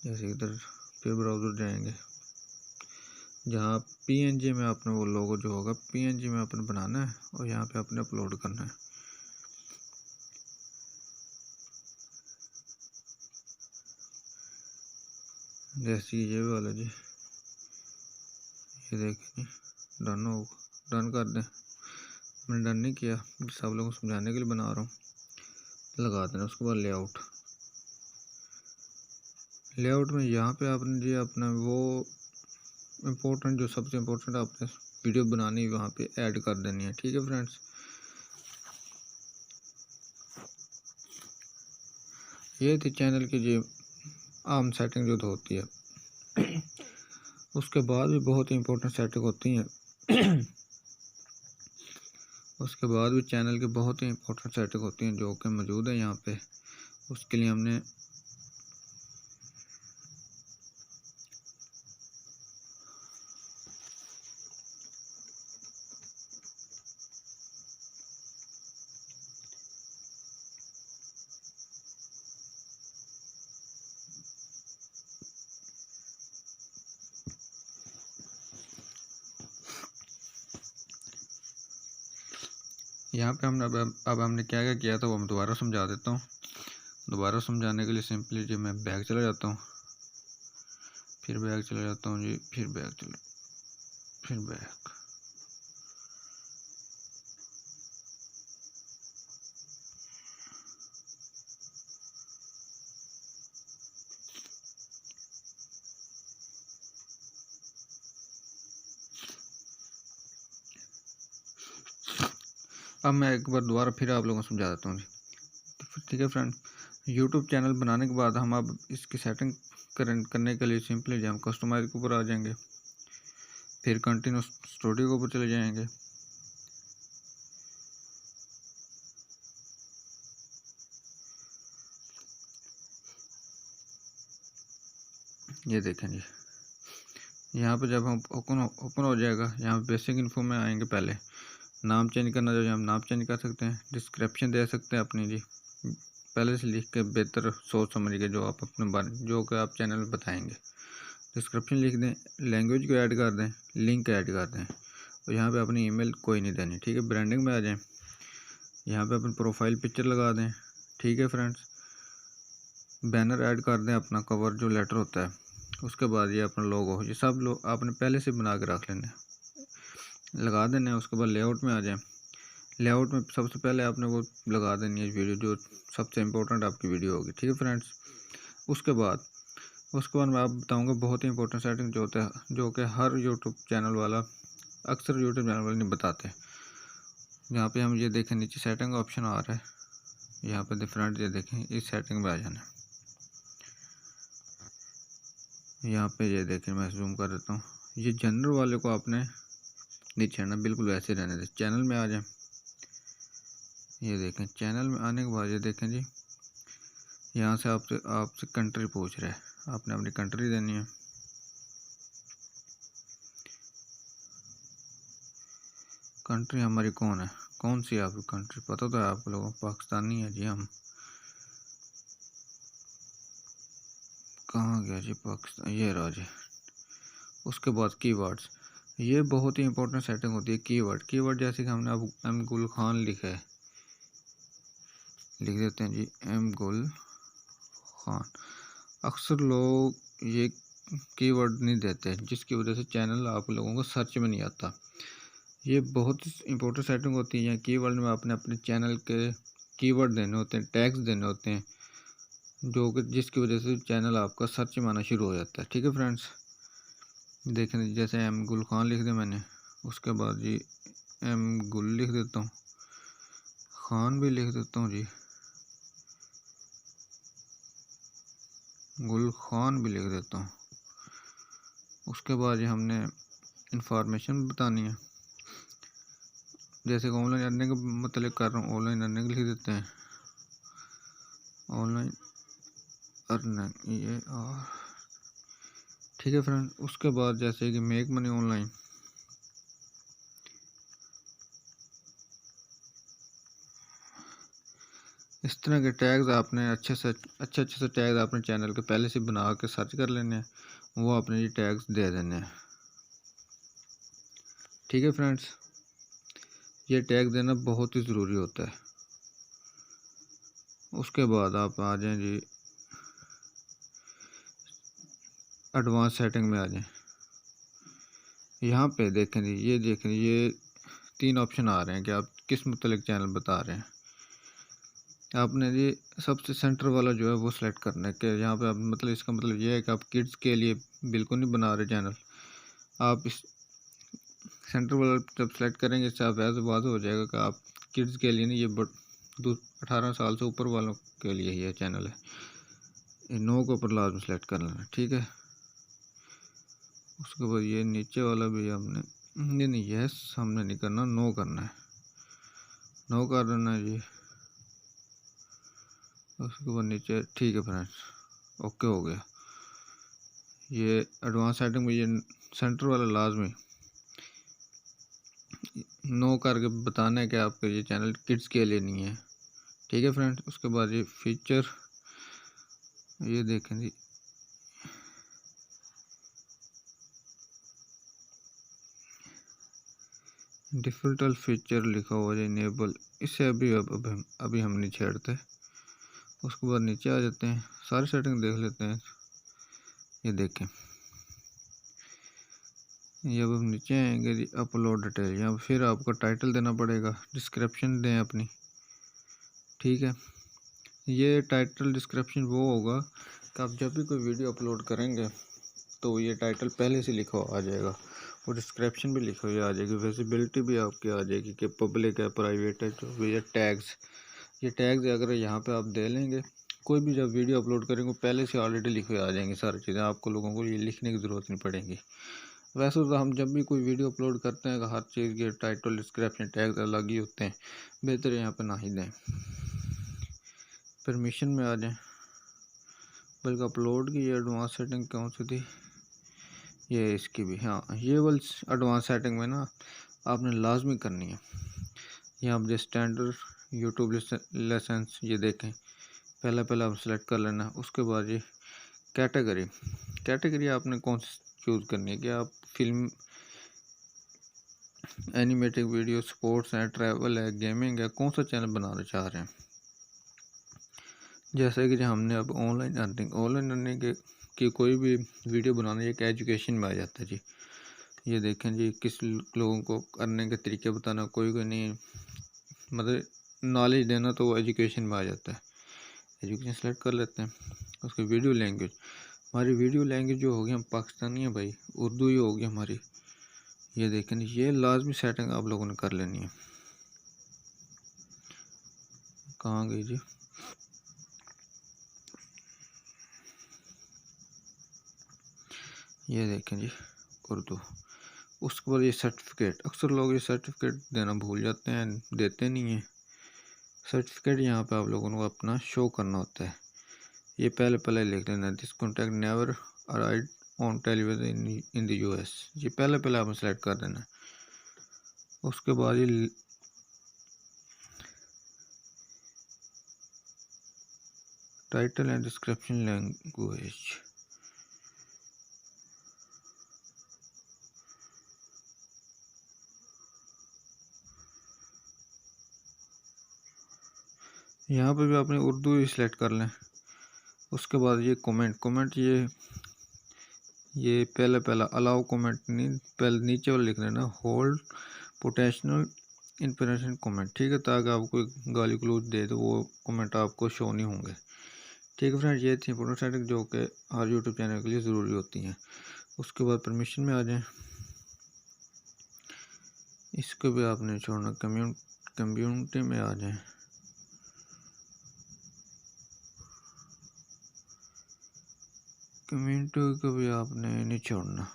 जैसे इधर फिर ब्राउज़र जाएंगे, जहाँ पीएनजी में आपने वो लोगो जो होगा पीएनजी में आपने बनाना है और यहाँ पे आपने अपलोड करना है। जैसे ये वाला जी, ये देखें जी डन हो, डन कर दें। मैंने डन नहीं किया, सब लोगों को समझाने के लिए बना रहा हूँ। लगा देना। उसके बाद लेआउट में यहाँ पे आपने जी अपना वो इम्पोर्टेंट, जो सबसे इम्पोर्टेंट आपने वीडियो बनानी है वहाँ पे ऐड कर देनी है। ठीक है फ्रेंड्स, ये थी चैनल की जी आम सेटिंग जो होती है। उसके बाद भी बहुत ही इंपॉर्टेंट सेटिंग होती हैं उसके बाद भी चैनल की बहुत ही इंपॉर्टेंट सेटिंग होती हैं जो कि मौजूद है यहाँ पे। उसके लिए हमने यहाँ पे हमने अब हमने क्या क्या किया था वो मैं दोबारा समझा देता हूँ। दोबारा समझाने के लिए सिंपली जी मैं बैक चला जाता हूँ, फिर बैक चला जाता हूँ जी, फिर बैक। अब मैं एक बार दोबारा फिर आप लोगों को समझा देता हूँ जी। ठीक है फ्रेंड, यूट्यूब चैनल बनाने के बाद हम अब इसकी सेटिंग करने के लिए सिंपली जी हम कस्टमाइज के ऊपर आ जाएंगे, फिर कंटिन्यू स्टूडियो के ऊपर चले जाएंगे। ये देखें जी, यहाँ पे जब हम ओपन हो जाएगा, यहाँ पे बेसिक इन्फो में आएंगे। पहले नाम चेंज करना जो हम नाम चेंज कर सकते हैं, डिस्क्रिप्शन दे सकते हैं अपनी जी, पहले से लिख के बेहतर सोच समझ के जो आप अपने बारे जो कि आप चैनल में बताएंगे, डिस्क्रिप्शन लिख दें, लैंग्वेज को ऐड कर दें, लिंक ऐड कर दें, और यहाँ पे अपनी ईमेल कोई नहीं देनी। ठीक है, ब्रांडिंग में आ जाएं, यहाँ पे अपनी प्रोफाइल पिक्चर लगा दें। ठीक है फ्रेंड्स, बैनर ऐड कर दें, अपना कवर जो लेटर होता है, उसके बाद ये अपना लोगो, ये सब लोग आपने पहले से बना के रख लेने, लगा देने। उसके बाद लेआउट में आ जाएं, लेआउट में सबसे पहले आपने वो लगा देनी है वीडियो जो सबसे इम्पोर्टेंट आपकी वीडियो होगी। ठीक है फ्रेंड्स, उसके बाद मैं आपको बताऊंगा बहुत ही इंपॉर्टेंट सेटिंग जो होता है, जो कि हर यूट्यूब चैनल वाला, अक्सर यूट्यूब चैनल वाले नहीं बताते। यहाँ पे हम ये देखें, नीचे सेटिंग ऑप्शन आ रहा है, यहाँ पे डिफरेंट, ये देखें, इस सेटिंग में आ जाना। यहाँ पे ये देखें, मैं जूम कर देता हूँ, ये जनरल वाले को आपने नहीं छेड़ना, बिल्कुल वैसे रहने दें। चैनल में आ जाए, ये देखें, चैनल में आने के बाद ये देखें जी, यहाँ से आपसे कंट्री पूछ रहा है, आपने अपनी कंट्री देनी है। कंट्री हमारी कौन है, कौन सी आपकी कंट्री, पता तो है आप लोगों, पाकिस्तानी है जी हम। कहाँ गया जी पाकिस्तान, ये रहा जी। उसके बाद कीवर्ड्स, ये बहुत ही इंपॉर्टेंट सेटिंग होती है। कीवर्ड जैसे कि हमने अब एम गुल खान लिखा है, लिख देते हैं जी एम गुल खान। अक्सर लोग ये कीवर्ड नहीं देते, जिसकी वजह से चैनल आप लोगों को सर्च में नहीं आता। ये बहुत इंपॉर्टेंट सेटिंग होती है। यहाँ कीवर्ड में आपने अपने चैनल के कीवर्ड देने होते हैं, टैग्स देने होते हैं, जो कि जिसकी वजह से चैनल आपका सर्च में आना शुरू हो जाता है। ठीक है फ्रेंड्स, देखें जैसे एम गुल खान लिख दिया मैंने, उसके बाद जी एम गुल लिख देता हूँ, खान भी लिख देता हूँ जी, गुल खान भी लिख देता हूँ। उसके बाद ये हमने इंफॉर्मेशन बतानी है, जैसे कि ऑनलाइन अर्निंग का मतलब कर रहा हूँ, ऑनलाइन अर्निंग लिख देते हैं, ऑनलाइन अर्निंग ये। और ठीक है फ्रेंड, उसके बाद जैसे कि मेक मनी ऑनलाइन, इस तरह के टैग्स आपने अच्छे से टैग्स अपने चैनल के पहले से बना के सर्च कर लेने हैं, वो आपने ये टैग्स दे देने हैं। ठीक है फ्रेंड्स, ये टैग देना बहुत ही ज़रूरी होता है। उसके बाद आप आ जाएं जी एडवांस सेटिंग में आ जाएं, यहाँ पे देखें जी, ये देखें, ये 3 ऑप्शन आ रहे हैं कि आप किस मुतल्लिक चैनल बता रहे हैं। आपने जी सबसे सेंटर वाला जो है वो सिलेक्ट करना है, कि यहाँ पे आप मतलब इसका मतलब ये है कि आप किड्स के लिए बिल्कुल नहीं बना रहे चैनल। आप इस सेंटर वाला जब सेलेक्ट करेंगे, इससे आप वैसे बात हो जाएगा कि आप किड्स के लिए नहीं, ये 18 साल से ऊपर वालों के लिए ये चैनल है। ये 9 को ऊपर लाजमी सेलेक्ट कर लेना। ठीक है, उसके बाद ये नीचे वाला भी हमने नहीं नहीं, यस हमने नहीं करना, नो करना है, नो कर देना है जी। उसके बाद नीचे ठीक है फ्रेंड्स, ओके हो गया। ये एडवांस सेटिंग में ये सेंटर वाला लाजमी नो करके बताना है कि आपका ये चैनल किड्स के लिए नहीं है, ठीक है फ्रेंड्स। उसके बाद ये फीचर, ये देखें जी, डिफ़ॉल्ट फीचर लिखा हुआ है इनेबल, इसे अभी हम नहीं छेड़ते। उसके बाद नीचे आ जाते हैं, सारी सेटिंग देख लेते हैं। ये देखें, ये अब हम नीचे आएंगे जी, अपलोड डिटेल, यहाँ फिर आपको टाइटल देना पड़ेगा, डिस्क्रिप्शन दें अपनी, ठीक है। ये टाइटल डिस्क्रिप्शन वो होगा कि आप जब भी कोई वीडियो अपलोड करेंगे तो ये टाइटल पहले से लिखा हुआ आ जाएगा, और डिस्क्रिप्शन भी लिखी हुई आ जाएगी, विजिबिलिटी भी आपकी आ जाएगी कि पब्लिक है, प्राइवेट है, जो भी है टैग्स, ये टैग्स अगर यहाँ पे आप दे लेंगे, कोई भी जब वीडियो अपलोड करेंगे पहले से ऑलरेडी लिखे हुए आ जाएंगी सारी चीज़ें, आपको लोगों को ये लिखने की ज़रूरत नहीं पड़ेगी। वैसे तो हम जब भी कोई वीडियो अपलोड करते हैं हर चीज़ के टाइटल डिस्क्रिप्शन टैग्स अलग ही होते हैं, बेहतर यहाँ पर ना ही दें। परमिशन में आ जाएँ, बल्कि अपलोड की ये एडवांस सेटिंग कौन सी थी, ये इसकी भी, हाँ ये वाली एडवांस सेटिंग में ना आपने लाजमी करनी है। यहाँ आप जो स्टैंडर्ड यूट्यूब लेसन्स, ये देखें, पहला आप सेलेक्ट कर लेना। उसके बाद ये कैटेगरी आपने कौन सी चूज़ करनी है, कि आप फिल्म, एनिमेटेड वीडियो, स्पोर्ट्स है, ट्रैवल है, गेमिंग है, कौन सा चैनल बनाना चाह रहे हैं। जैसे कि हमने अब ऑनलाइन अर्निंग की कोई भी वीडियो बनाना, एक एजुकेशन में आ जाता है जी। ये देखें जी, किस लोगों को करने के तरीके बताना, कोई नहीं, मतलब नॉलेज देना, तो वो एजुकेशन में आ जाता है। एजुकेशन सेलेक्ट कर लेते हैं। उसकी वीडियो लैंग्वेज, हमारी वीडियो लैंग्वेज जो होगी, हम पाकिस्तानी है भाई, उर्दू ही होगी हमारी। ये देखें, ये लाजमी सेटिंग आप लोगों ने कर लेनी है। कहाँ गई जी, ये देखें जी, उर्दू। उसके बाद ये सर्टिफिकेट, अक्सर लोग ये सर्टिफिकेट देना भूल जाते हैं, देते नहीं हैं। सर्टिफिकेट यहाँ पे आप लोगों को अपना शो करना होता है। ये पहले लिख देना, this contact never arrived on television in the US, ये पहले आपने सेलेक्ट कर देना। उसके बाद ये टाइटल एंड डिस्क्रिप्शन लैंग्वेज, यहाँ पे भी आपने उर्दू ही सिलेक्ट कर लें। उसके बाद ये कमेंट, ये पहला अलाउ कमेंट नहीं, पहले नीचे वाला लिख लेना, होल्ड पोटेंशियल इंफॉर्मेशन कमेंट, ठीक है, ताकि आपको गाली गलौज दे तो वो कमेंट आपको शो नहीं होंगे, ठीक है फ्रेंड्स। ये थी इंपॉर्टेंट सेटिंग जो कि हर यूट्यूब चैनल के लिए ज़रूरी होती हैं। उसके बाद परमिशन में आ जाएं, इसको भी आपने छोड़ना, कम्युनिटी में आ जाएं, कम्युनिटी को भी आपने नहीं छोड़ना,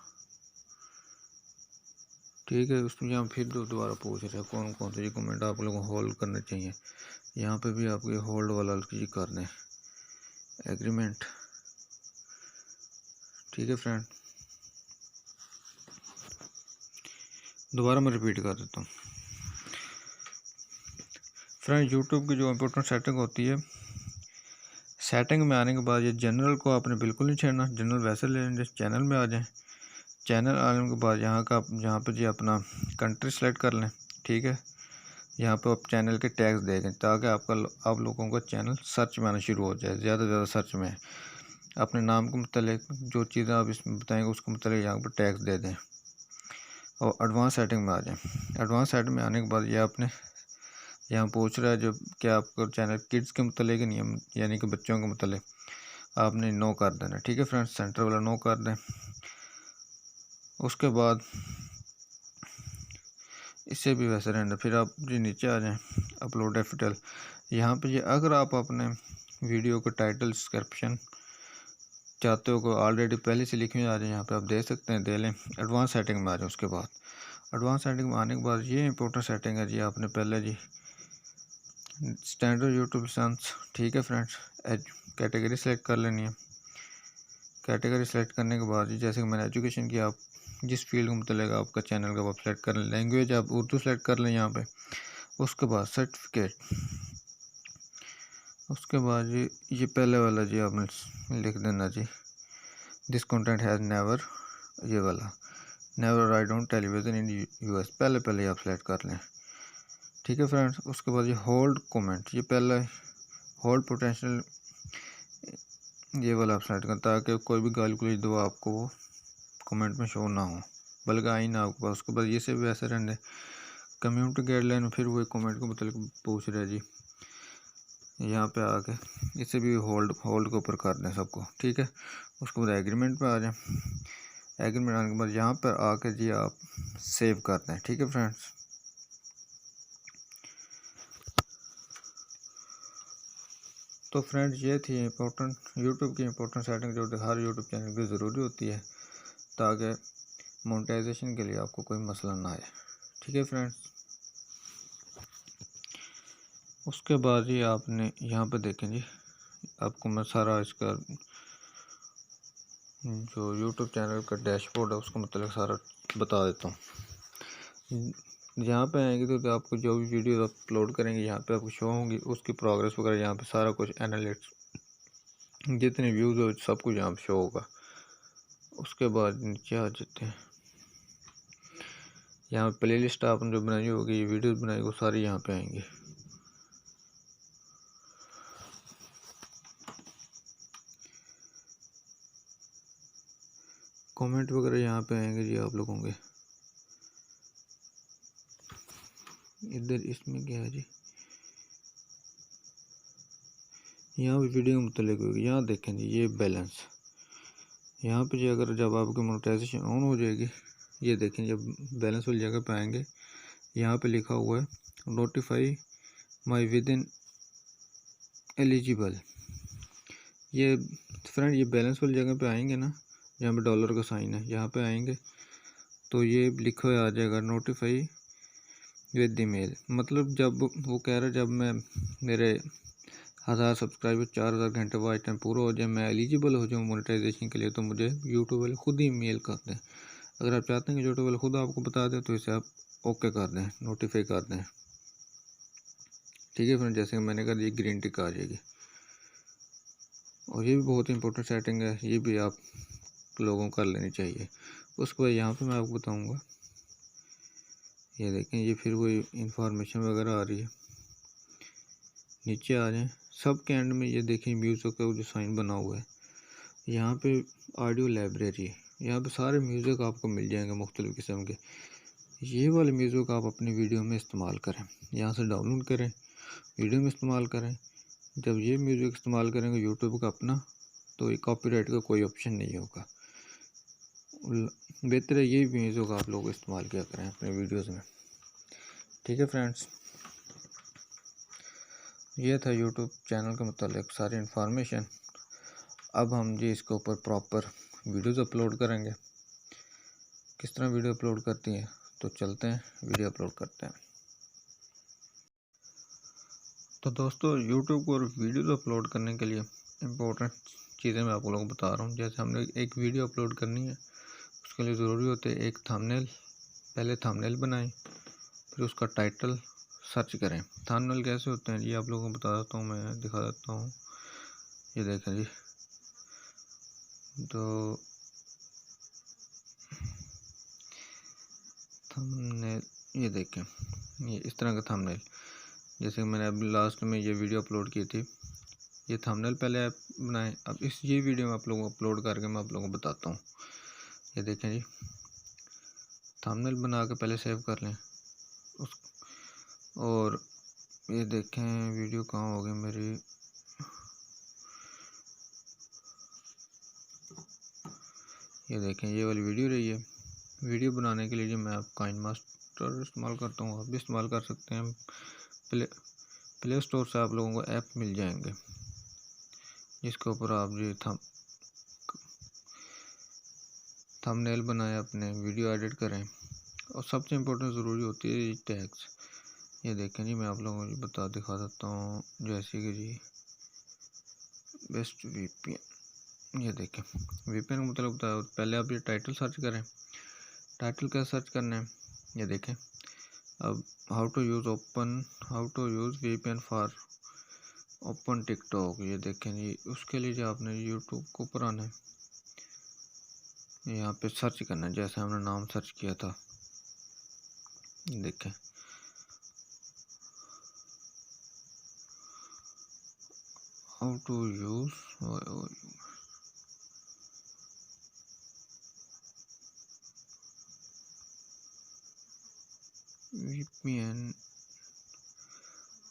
ठीक है। उसमें यहाँ फिर दोबारा पूछ रहे हैं कौन से कमेंट आप लोगों को होल्ड करने चाहिए, यहाँ पे भी आपको होल्ड वाला चीज़ कर दें, एग्रीमेंट, ठीक है फ्रेंड। दोबारा मैं रिपीट कर देता हूँ फ्रेंड, यूट्यूब की जो इम्पोर्टेंट सेटिंग होती है, सेटिंग में आने के बाद ये जनरल को आपने बिल्कुल नहीं छेड़ना, जनरल वैसे ले लें, चैनल में आ जाएं। चैनल आने के बाद यहाँ पे जी अपना कंट्री सेलेक्ट कर लें, ठीक है। यहाँ पे आप चैनल के टैग्स दे दें, ताकि आप लोगों का चैनल सर्च में आना शुरू हो जाए, ज़्यादा से ज़्यादा सर्च में। अपने नाम के मतलब जो चीज़ें आप इसमें बताएंगे उसके मतलब यहाँ पर टैग्स दे दें, और एडवांस सेटिंग में आ जाएं। एडवांस सेटिंग में आने के बाद ये आपने यहाँ पूछ रहा है जो कि आपका चैनल किड्स के मतलब कि नहीं, यानी कि बच्चों के मतलब, आपने नो कर देना, ठीक है फ्रेंड्स, सेंटर वाला नो कर दें। उसके बाद इससे भी वैसे रहना, फिर आप जी नीचे आ जाएं, अपलोड एफिटल, यहाँ पे ये अगर आप अपने वीडियो का टाइटल डिस्क्रिप्शन चाहते हो, को ऑलरेडी पहले से लिखे हुए आ जाए, यहाँ पे आप दे सकते हैं, दे लें। एडवांस सेटिंग में आ जाए, उसके बाद एडवांस सेटिंग में आने के बाद ये इंपॉर्टेंट सेटिंग है जी, आपने पहले जी स्टैंडर्ड यूट्यूब लाइसेंस, ठीक है फ्रेंड्स, कैटेगरी सेलेक्ट कर लेनी है। कैटेगरी सेलेक्ट करने के बाद जैसे कि मैंने एजुकेशन की, आप जिस फील्ड को मतलब आपका चैनल का आप सेलेक्ट कर लें। लैंग्वेज आप उर्दू सेलेक्ट कर लें यहाँ पे। उसके बाद सर्टिफिकेट, उसके बाद ये पहले वाला जी आपने लिख देना जी, दिस कंटेंट हैज़ नेवर, ये वाला never write on television in US, पहले आप सेलेक्ट कर लें, ठीक है फ्रेंड्स। उसके बाद ये होल्ड कमेंट, ये पहले होल्ड पोटेंशियल, ये वाला आप सेलेक्ट करें ताकि कोई भी गाली गुली दो आपको वो कमेंट में शो ना हो, बल्कि आई ना आपके पास। उसके बाद ये से भी वैसे रहने कम्युनिटी गाइडलाइन, फिर वो कमेंट को मतलब पूछ रहे जी, यहाँ पे आके इसे भी होल्ड के ऊपर कर दें सबको, ठीक है। उसके बाद एग्रीमेंट पे आ जाएं। एग्रीमेंट आने के बाद यहाँ पर आके जी आप सेव कर दें, ठीक है फ्रेंड्स। तो फ्रेंड्स ये थी इम्पोर्टेंट यूट्यूब की इम्पोर्टेंट सेटिंग जो हर यूट्यूब चैनल की ज़रूरी होती है ताकि मोनेटाइजेशन के लिए आपको कोई मसला ना आए, ठीक है फ्रेंड्स। उसके बाद ही आपने यहाँ पे देखें जी, आपको मैं सारा इसका जो यूट्यूब चैनल का डैशबोर्ड है उसको मतलब सारा बता देता हूँ। यहाँ पे आएंगे तो आपको जो भी वीडियो अपलोड करेंगे यहाँ पे आपको शो होंगी, उसकी प्रोग्रेस वगैरह यहाँ पे सारा कुछ एनालिटिक्स, जितने व्यूज़ हो सब कुछ यहाँ पे शो होगा। उसके बाद नीचे आ जाते हैं, यहाँ पे प्ले लिस्ट आपने जो बनाई होगी, ये वीडियोज़ बनाई वो सारी यहाँ पे आएंगी। कमेंट वगैरह यहाँ पे आएंगे जी आप लोगों के। इधर इसमें क्या है जी, यहाँ पे वीडियो मुतल्लिक़ होगी। यहाँ देखें जी ये बैलेंस, यहाँ पे जी अगर जब आपकी मोनेटाइजेशन ऑन हो जाएगी, ये देखें जब बैलेंस वाली जगह पे आएंगे, यहाँ पे लिखा हुआ है notify my with in eligible. ये फ्रेंड ये बैलेंस वाली जगह पे आएंगे ना, जहाँ पे डॉलर का साइन है, यहाँ पे आएंगे तो ये लिखा हुआ आ जाएगा नोटिफाई विद ईमेल। मतलब जब वो कह रहा है जब मैं मेरे 1000 सब्सक्राइबर 4000 घंटे वॉच टाइम पूरा हो जाए, मैं एलिजिबल हो जाऊँ मोनेटाइजेशन के लिए, तो मुझे यूट्यूब वाले खुद ही मेल कर दें। अगर आप चाहते हैं कि यूट्यूब वाले खुद आपको बता दें तो इसे आप ओके कर दें, नोटिफाई कर दें, ठीक है फ्रेंड। जैसे मैंने कहा ये ग्रीन टिक आ जाएगी। और ये भी बहुत इंपॉर्टेंट सेटिंग है, ये भी आप लोगों को कर लेनी चाहिए। उसके बाद यहाँ पे मैं आपको बताऊँगा, ये देखें ये फिर वही इंफॉर्मेशन वगैरह आ रही है। नीचे आ जाएं, सब के एंड में ये देखें म्यूज़िक का जो साइन बना हुआ है, यहाँ पे ऑडियो लाइब्रेरी, यहाँ पे सारे म्यूज़िक आपको मिल जाएंगे मुख्तलिफ़ किस्म के। ये वाले म्यूज़िक आप अपनी वीडियो में इस्तेमाल करें, यहाँ से डाउनलोड करें, वीडियो में इस्तेमाल करें। जब ये म्यूज़िक इस्तेमाल करेंगे यूट्यूब का अपना, तो ये कॉपीराइट का कोई ऑप्शन नहीं होगा। बेहतर है ये म्यूज़िक आप लोग इस्तेमाल किया करें अपने वीडियोज़ में, ठीक है फ्रेंड्स। ये था यूट्यूब चैनल के मुतालिक सारी इन्फॉर्मेशन। अब हम जी इसके ऊपर प्रॉपर वीडियोज़ अपलोड करेंगे। किस तरह वीडियो अपलोड करती हैं, तो चलते हैं वीडियो अपलोड करते हैं। तो दोस्तों यूट्यूब पर वीडियोज़ अपलोड करने के लिए इम्पोर्टेंट चीज़ें मैं आप लोगों को बता रहा हूँ। जैसे हमने एक वीडियो अपलोड करनी है, उसके लिए ज़रूरी होते है एक थंबनेल। पहले थंबनेल बनाएं, फिर उसका टाइटल सर्च करें। थंबनेल कैसे होते हैं ये आप लोगों को बता देता हूँ, मैं दिखा देता हूँ। ये देखें जी, तो थंबनेल ये देखें, ये इस तरह का थंबनेल। जैसे मैंने अभी लास्ट में ये वीडियो अपलोड की थी, ये थंबनेल पहले आप बनाएं। अब ये वीडियो में आप लोगों को अपलोड करके मैं आप लोगों को बताता हूँ। ये देखें जी, थंबनेल बना के पहले सेव कर लें उस, और ये देखें वीडियो कहाँ हो गई मेरी, ये देखें ये वाली वीडियो रही है। वीडियो बनाने के लिए मैं आप काइनमास्टर इस्तेमाल करता हूँ, आप भी इस्तेमाल कर सकते हैं। प्ले स्टोर से आप लोगों को ऐप मिल जाएंगे जिसके ऊपर आप ये थंबनेल बनाएं, अपने वीडियो एडिट करें, और सबसे इम्पोर्टेंट ज़रूरी होती है टैग्स। ये देखें जी, मैं आप लोगों को दिखा देता हूँ। जैसे कि जी बेस्ट वीपीएन, ये देखें वीपीएन का मतलब होता है, पहले आप ये टाइटल सर्च करें। टाइटल क्या सर्च करना है, ये देखें। अब how to use VPN for open TikTok, ये देखें जी। उसके लिए जो आपने यूट्यूब को ऊपर आना है, यहाँ पे सर्च करना है, जैसे हमने नाम सर्च किया था। देखें how to use VPN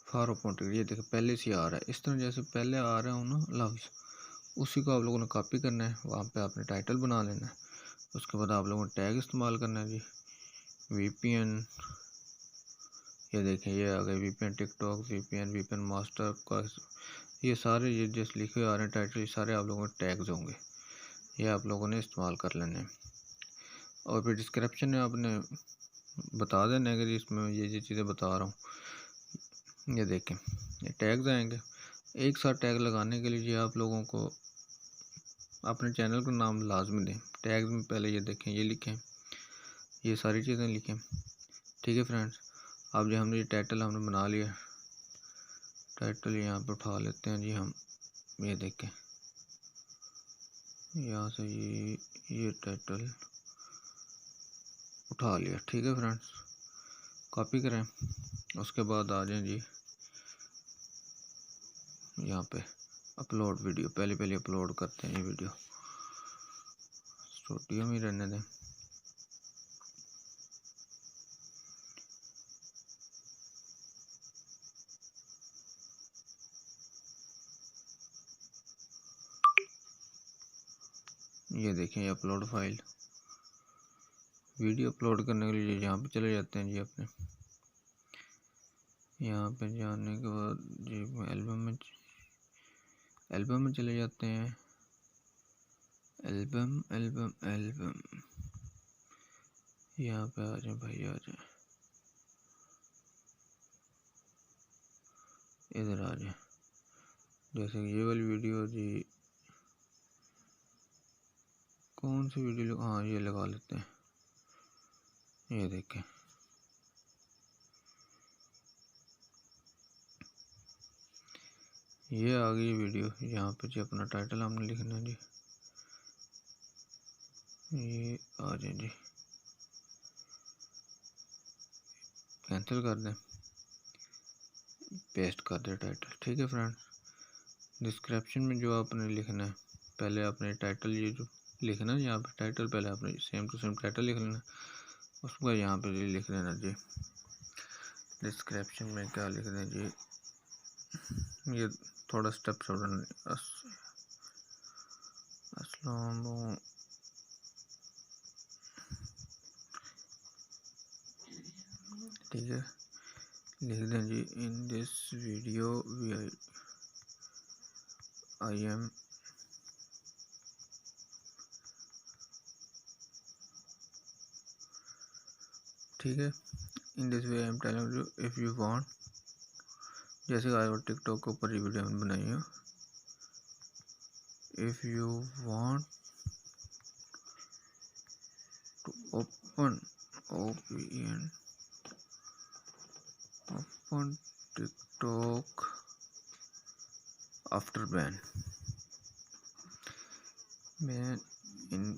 for open TikTok, ये देखें पहले से आ रहा है। इस तरह जैसे पहले आ रहा है ना लफ्ज़, उसी को आप लोगों ने कॉपी करना है, वहाँ पे आपने टाइटल बना लेना है। उसके बाद आप लोगों ने टैग इस्तेमाल करना है जी, वीपीएन। ये देखें ये आ गए वीपीएन टिकटॉक, वीपीएन मास्टर का, ये सारे ये जैसे लिखे आ रहे हैं टाइटल, ये सारे आप लोगों के टैग्स होंगे, ये आप लोगों ने इस्तेमाल कर लेने हैं। और फिर डिस्क्रिप्शन में आपने बता देना है कि इसमें ये चीज़ें बता रहा हूँ। ये देखें ये टैग्स आएंगे। एक साथ टैग लगाने के लिए आप लोगों को अपने चैनल का नाम लाजमी दें। टैग्स में पहले ये देखें ये लिखें, ये सारी चीज़ें लिखें। ठीक है फ्रेंड्स, अब जो हमने ये टाइटल हमने बना लिया, टाइटल यहाँ पे उठा लेते हैं जी हम। ये देखें यहाँ से ये टाइटल उठा लिया। ठीक है फ्रेंड्स, कॉपी करें। उसके बाद आ जाएं जी यहाँ पे अपलोड वीडियो। पहले अपलोड करते हैं ये वीडियो, स्टूडियो में रहने दें। ये देखें अपलोड फाइल। वीडियो अपलोड करने के लिए यहाँ पे चले जाते हैं जी। अपने यहाँ पे जाने के बाद जी एल्बम में चले जाते हैं। एल्बम यहाँ पे आ जाए भाई, आ जाए इधर आ जाए। जैसे ये वाली वीडियो जी, कौन सी वीडियो, हाँ ये लगा लेते हैं। ये देखें ये आ गई वीडियो। यहाँ पे जी अपना टाइटल हमने लिखना है जी। ये आ जाए जी, कैंसिल कर दें, पेस्ट कर दें टाइटल। ठीक है फ्रेंड्स, डिस्क्रिप्शन में जो आपने लिखना है, पहले आपने टाइटल ये जो लिखना है यहाँ पे टाइटल, पहले आपने सेम टू सेम टाइटल लिख लेना। उसके बाद यहाँ पे लिख लेना जी डिस्क्रिप्शन में क्या लिख दें जी। ये थोड़ा स्टेप छोड़ना, अस्सलाम ठीक है, लिख दें जी in this video I am ठीक है, in this way I am telling you if you want, जैसे आज और टिकटॉक के ऊपर ये वीडियो हमने बनाई है। If you want to open TikTok after ban in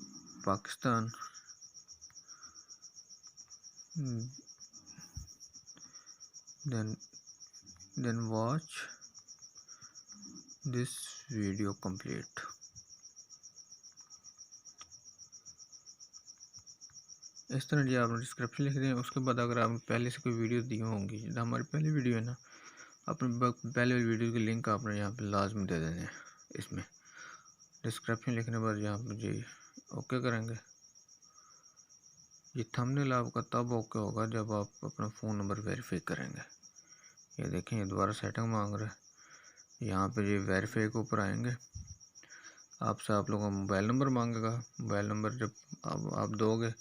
Pakistan, then watch this video complete। इस तरह जी आपने डिस्क्रिप्शन लिख दें। उसके बाद अगर आपने पहले से कोई वीडियो दी होंगी, जैसे हमारी पहली वीडियो है ना, अपने पहले वाली वीडियो की लिंक आपने यहाँ पे लाजमी दे देने हैं। इसमें डिस्क्रिप्शन लिखने के बाद यहाँ पर जी ओके करेंगे। ये थंबनेल आपका तब ओके होगा जब आप अपना फ़ोन नंबर वेरीफाई करेंगे। ये देखें ये दोबारा सेटिंग मांग रहा है। यहाँ पे ये वेरीफाई के ऊपर आएंगे, आपसे आप लोगों का मोबाइल नंबर मांगेगा। मोबाइल नंबर जब आप दोगे,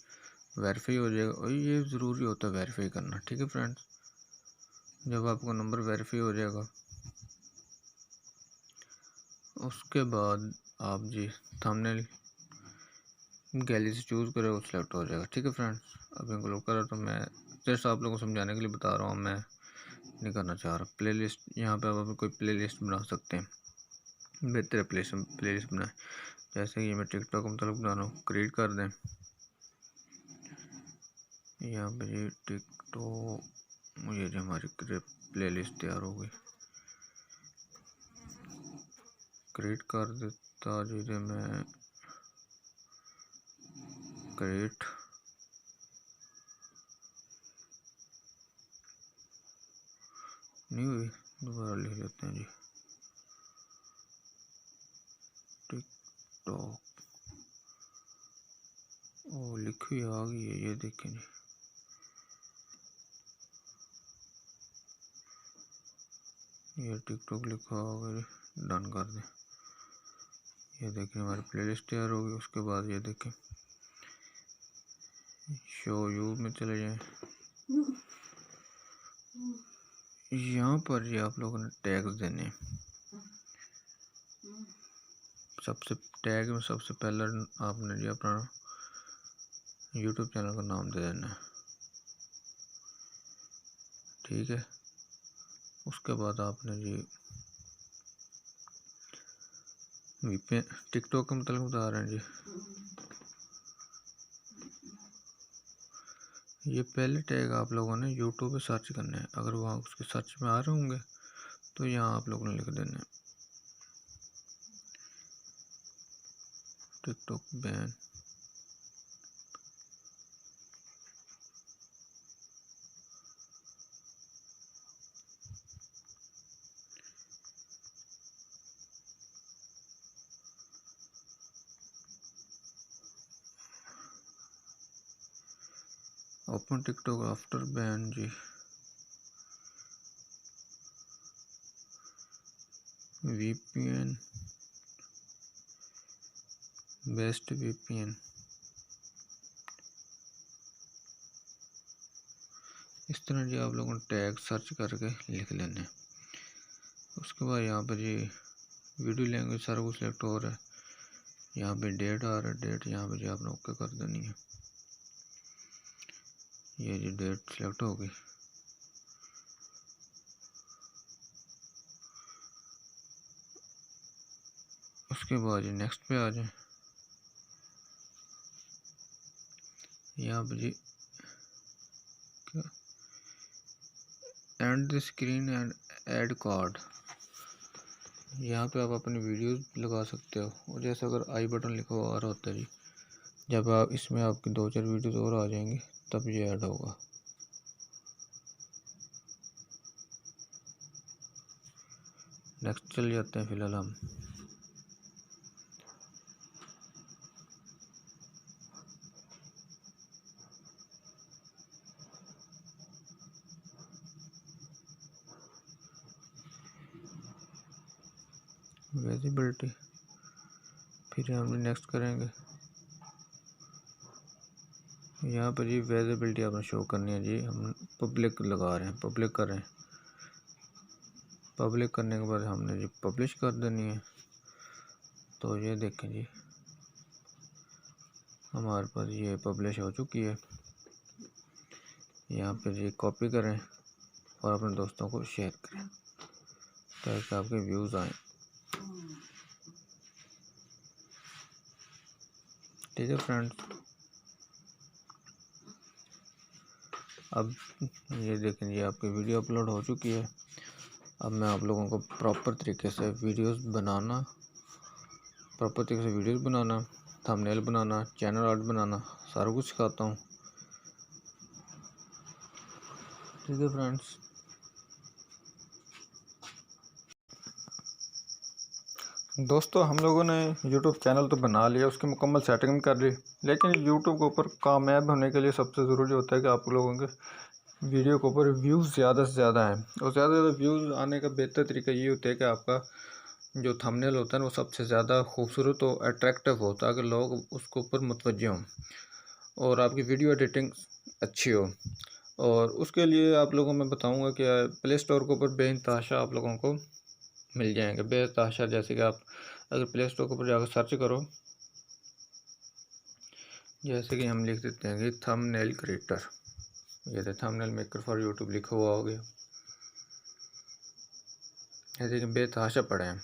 वेरीफाई हो जाएगा। और ये ज़रूरी होता है वेरीफाई करना, ठीक है फ्रेंड्स। जब आपका नंबर वेरीफाई हो जाएगा उसके बाद आप जी थंबनेल गैलरी से चूज़ करें, वो सिलेक्ट हो जाएगा, ठीक है फ्रेंड्स। अब इंक्लूड करा तो मैं जस्ट आप लोगों को समझाने के लिए बता रहा हूँ, मैं नहीं करना चाह रहा। प्लेलिस्ट, यहाँ पे आप अपनी कोई प्लेलिस्ट बना सकते हैं, बेहतर प्लेलिस्ट बनाएं। जैसे कि मैं टिकटॉक का मतलब बना रहा हूँ, क्रिएट कर दें। यहाँ पे ये टिकटॉक, ये जो हमारी प्लेलिस्ट तैयार हो गई, क्रिएट कर देता जी मैं, क्रिएट नहीं हुई, दोबारा लिख लेते हैं जी टिकटॉक। ओ लिखी आ गई है, ये देखें जी, ये टिकटॉक लिखा होगा जी, डन कर दें। ये देखें हमारी प्लेलिस्ट तैयार होगी। उसके बाद ये देखें शो यू में चले जाएं, यहाँ पर ये आप लोगों ने टैग्स देने हैं। सबसे टैग में सबसे पहला आपने जी अपना यूट्यूब चैनल का नाम दे देना है, ठीक है। उसके बाद आपने जी वीपीएन, टिकटॉक का मतलब बता रहे हैं जी, ये पहले टैग आप लोगों ने यूट्यूब पे सर्च करना है। अगर वहाँ उसके सर्च में आ रहे होंगे तो यहाँ आप लोगों ने लिख देना है TikTok ban. Open TikTok after ban जी, वीपीएन, बेस्ट वीपीएन, इस तरह जी आप लोगों ने टैग सर्च करके लिख लेने। उसके बाद यहाँ पर जी वीडियो लैंग्वेज सारा कुछ सिलेक्ट हो रहा है, यहाँ पे डेट आ रहा है, डेट यहाँ पे जी आपने ओके कर देनी है। ये जी डेट सिलेक्ट हो गई। उसके बाद जी नेक्स्ट पे आ जाए, यहाँ पे जी end the screen and add card, यहाँ पे आप अपनी वीडियोस लगा सकते हो। और जैसे अगर आई बटन लिखा हुआ आ रहा होता है जी, जब आप इसमें आपकी 2-4 वीडियोस और आ जाएंगी तब ये ऐड होगा। नेक्स्ट चल जाते हैं फिलहाल हम। विजिबिलिटी, फिर हम नेक्स्ट करेंगे। यहाँ पर जी विजिबिलिटी आपने शो करनी है जी, हम पब्लिक लगा रहे हैं, पब्लिक कर रहे हैं। पब्लिक करने के बाद हमने जी पब्लिश कर देनी है। तो ये देखें जी हमारे पास ये पब्लिश हो चुकी है। यहाँ पर जी कॉपी करें और अपने दोस्तों को शेयर करें ताकि आपके व्यूज़ आएँ, ठीक है फ्रेंड्स। अब ये देखें जी आपकी वीडियो अपलोड हो चुकी है। अब मैं आप लोगों को प्रॉपर तरीके से वीडियोस बनाना, थंबनेल बनाना, चैनल आर्ट बनाना, सारा कुछ सिखाता हूँ, ठीक है फ्रेंड्स। दोस्तों हम लोगों ने YouTube चैनल तो बना लिया, उसकी मुकम्मल सेटिंग भी कर ली, लेकिन YouTube के ऊपर कामयाब होने के लिए सबसे ज़रूरी होता है कि आप लोगों के वीडियो के ऊपर व्यूज़ ज़्यादा से ज़्यादा आएँ। और ज़्यादा से ज़्यादा व्यूज़ आने का बेहतर तरीका ये होता है कि आपका जो थंबनेल होता है वो सबसे ज़्यादा खूबसूरत हो, अट्रैक्टिव हो, ताकि लोग उसके ऊपर मुतवज्जे हों। और आपकी वीडियो एडिटिंग अच्छी हो। और उसके लिए आप लोगों को मैं बताऊंगा कि प्ले स्टोर के ऊपर बेइंतहाशा आप लोगों को मिल जाएंगे। बेइंतहाशा जैसे कि आप अगर प्ले स्टोर के ऊपर जाकर सर्च करो, जैसे कि हम लिख देते हैं कि थंबनेल क्रिएटर, ये तो थंबनेल मेकर फॉर यूट्यूब लिखा हुआ हो गया, ऐसे कि बेतहाशा पड़े हैं।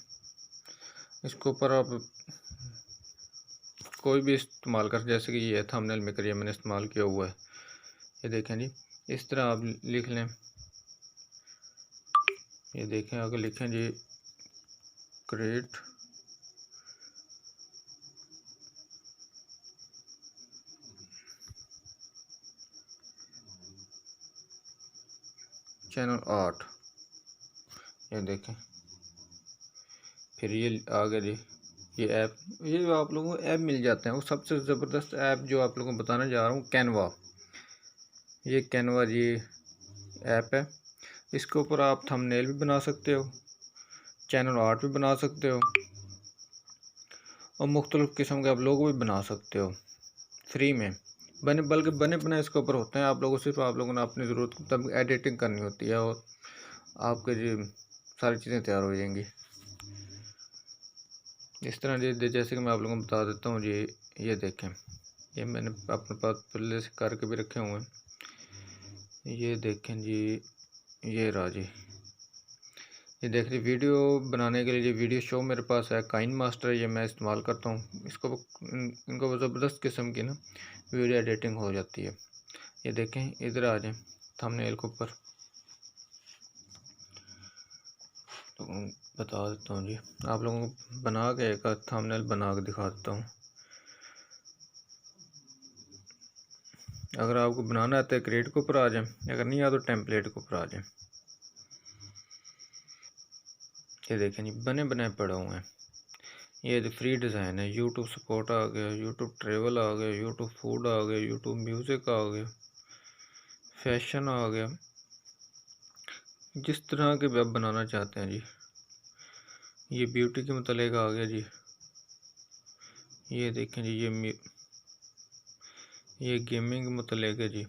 इसके ऊपर आप कोई भी इस्तेमाल कर, जैसे कि ये थंबनेल मेकर ये मैंने इस्तेमाल किया हुआ है, ये देखें जी, इस तरह आप लिख लें। ये देखें, अगर लिखें जी क्रिएट चैनल आर्ट, ये देखें, फिर ये आ गया जी ये ऐप, ये आप लोगों को ऐप मिल जाते हैं। वो सबसे ज़बरदस्त ऐप जो आप लोगों को बताने जा रहा हूँ, कैनवा। ये कैनवा जी ऐप है, इसके ऊपर आप थंबनेल भी बना सकते हो, चैनल आर्ट भी बना सकते हो, और मुख्तलिफ़ किस्म के आप लोगो भी बना सकते हो फ्री में। बल्कि बने बनाए इसके ऊपर होते हैं। आप लोगों ने अपनी ज़रूरत तब एडिटिंग करनी होती है और आपके जी सारी चीज़ें तैयार हो जाएंगी। इस तरह जी, जैसे कि मैं आप लोगों को बता देता हूँ जी, ये देखें, ये मैंने अपने पास पहले से करके भी रखे हुए हैं। ये देखें जी, ये रहा जी, ये देख ली वीडियो बनाने के लिए। वीडियो शो मेरे पास है, काइन मास्टर, ये मैं इस्तेमाल करता हूँ। इनको ज़बरदस्त किस्म की ना वीडियो एडिटिंग हो जाती है। ये देखें, इधर आ जाएं थंबनेल के ऊपर, तो बता देता हूँ जी, आप लोगों को बना के एक थंबनेल बना के दिखा देता हूँ। अगर आपको बनाना आता है क्रिएट के ऊपर आ जाए, अगर नहीं आता तो टेम्पलेट के ऊपर आ जाए। ये देखें जी, बने बनाए पड़े हुए हैं। ये तो फ्री डिज़ाइन है। यूट्यूब सपोर्ट आ गया, यूट्यूब ट्रेवल आ गया, यूट्यूब फूड आ गया, यूट्यूब म्यूज़िक आ गया, फैशन आ गया, जिस तरह के वेब बनाना चाहते हैं जी। ये ब्यूटी के मतलब आ गया जी। ये देखें जी, ये गेमिंग के मतलब है जी।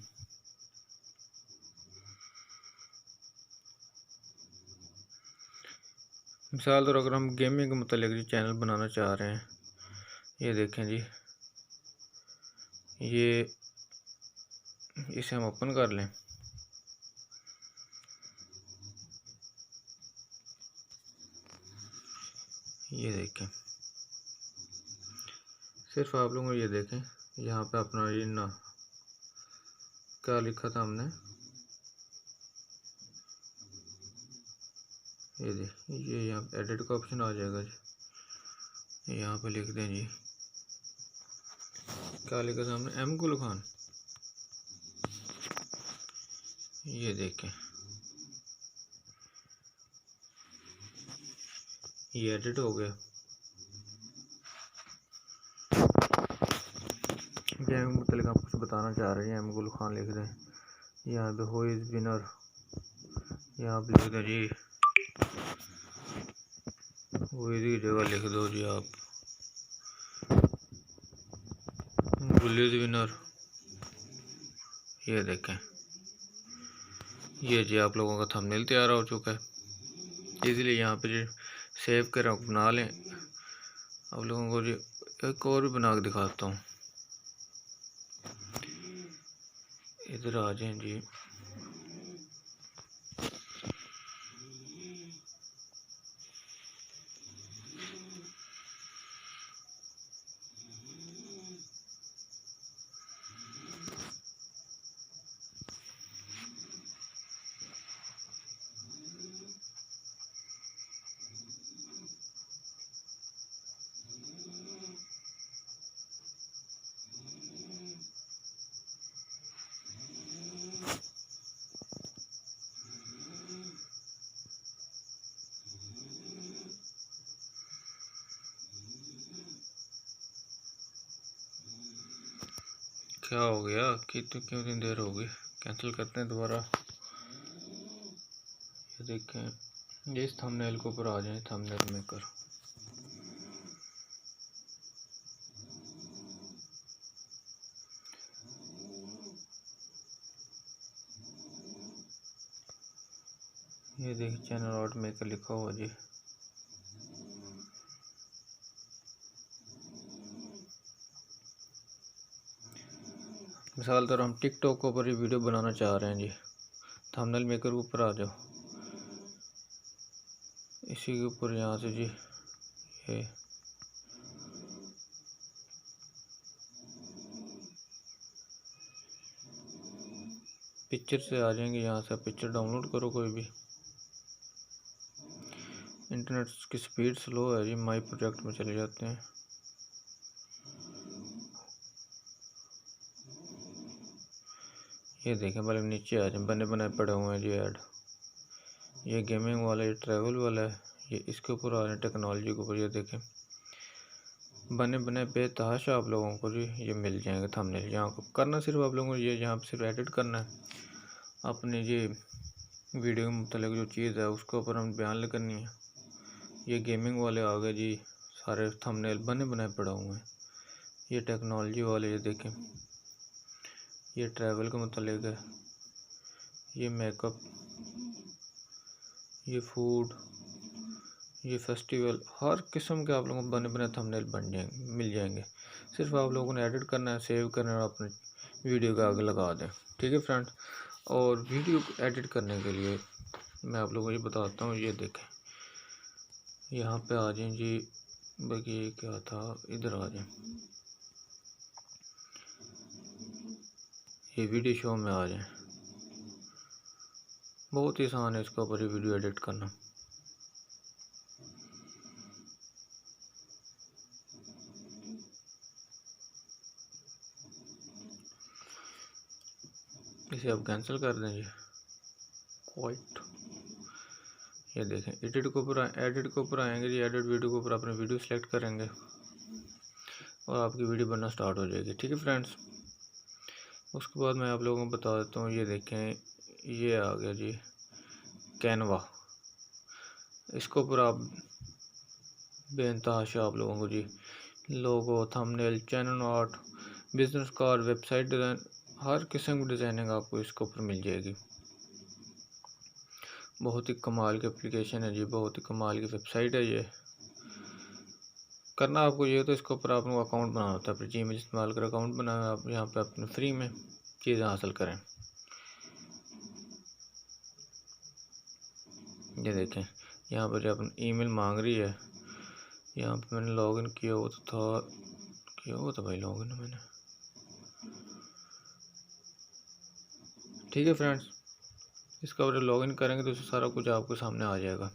मिसाल तौर अगर हम गेमिंग के मतलब जी चैनल बनाना चाह रहे हैं, ये देखें जी, ये इसे हम ओपन कर लें। ये देखें, सिर्फ आप लोगों को ये देखें, यहाँ पे अपना ये ना क्या लिखा था हमने, ये यहाँ एडिट का ऑप्शन आ जाएगा जी। यहाँ पे लिख दें जी, क्या लिखा था हमने, एम गुल खान। ये देखें, ये एडिट हो गया। गेम मतलब आप कुछ बताना चाह रहे हैं, एम गुल खान लिख दें। यहाँ पे हु इज़ विनर, यहाँ पे लिख दें जी, हु इज़ की जगह लिख दो जी आप गुल इज़ विनर। ये देखें, ये जी आप लोगों का थंबनेल तैयार हो चुका है। इजीली यहाँ पे जी सेव कर बना लें। आप लोगों को जी एक और भी बना के दिखाता हूँ, इधर आ जाएं जी। क्या हो गया कि तो क्यों इतनी देर हो गई, कैंसिल करते हैं दोबारा। ये देखें, इस थंबनेल के ऊपर आ जाए, थंबनेल मेकर। ये देखिए चैनल आउट मेकर लिखा हुआ जी। मिसाल तौर हम टिकटॉक के ऊपर ही वीडियो बनाना चाह रहे हैं जी, थंबनेल मेकर के ऊपर आ जाओ, इसी के ऊपर यहाँ से जी ये पिक्चर से आ जाएंगे। यहाँ से पिक्चर डाउनलोड करो कोई भी। इंटरनेट की स्पीड स्लो है जी, माई प्रोजेक्ट में चले जाते हैं। ये देखें भले नीचे आ जाए, बने बनाए पड़े हुए हैं जी ऐड। ये गेमिंग वाला, ये ट्रैवल वाला है, ये इसके ऊपर आ रहे हैं टेक्नोलॉजी के ऊपर। ये देखें बने बने बेतहाशा आप लोगों को जी ये मिल जाएंगे थंबनेल। यहाँ को करना सिर्फ आप लोगों को ये यहाँ पर सिर्फ एडिट करना है, अपने ये वीडियो में मतलब जो चीज़ है उसके ऊपर हम बयान करनी है। ये गेमिंग वाले आ गए जी, सारे थंबनेल बने बनाए पड़े हुए हैं। ये टेक्नोलॉजी वाले ये देखें, ये ट्रैवल के मतलब है, ये मेकअप, ये फूड, ये फेस्टिवल, हर किस्म के आप लोगों को बने बने थंबनेल बन जाएंगे, मिल जाएंगे। सिर्फ आप लोगों ने एडिट करना है, सेव करना है और अपने वीडियो के आगे लगा दें। ठीक है फ्रेंड्स। और वीडियो एडिट करने के लिए मैं आप लोगों को ये बताता हूँ। ये देखें यहाँ पे आ जाएं जी, बाकी ये क्या था, इधर आ जाएं, ये वीडियो शो में आ जाएं। बहुत ही आसान है इसके ऊपर ही वीडियो एडिट करना। इसे आप कैंसिल कर दें जी, क्वाइट। ये देखें एडिट के ऊपर, एडिट के ऊपर आएंगे जी, एडिट वीडियो के ऊपर अपने वीडियो सेलेक्ट करेंगे और आपकी वीडियो बनना स्टार्ट हो जाएगी। ठीक है फ्रेंड्स। उसके बाद मैं आप लोगों को बता देता हूँ। ये देखें ये आ गया जी कैनवा, इसके ऊपर आप बेनतहाशा आप लोगों को जी logo, thumbnail, channel art, business card, website design, हर किस्म की डिज़ाइनिंग आपको इसके ऊपर मिल जाएगी। बहुत ही कमाल की एप्लीकेशन है जी, बहुत ही कमाल की वेबसाइट है ये। करना आपको ये तो इसके ऊपर आपको अकाउंट बनाना होता है, अपने जीमेल इस्तेमाल कर अकाउंट बनाए, आप यहाँ पे अपने फ्री में चीज़ें हासिल करें। ये देखें यहाँ पर अपनी ईमेल मांग रही है, यहाँ पे मैंने लॉगिन किया हुआ था भाई लॉगिन मैंने। ठीक है फ्रेंड्स। इसका ऊपर लॉगिन करेंगे तो सारा कुछ आपके सामने आ जाएगा।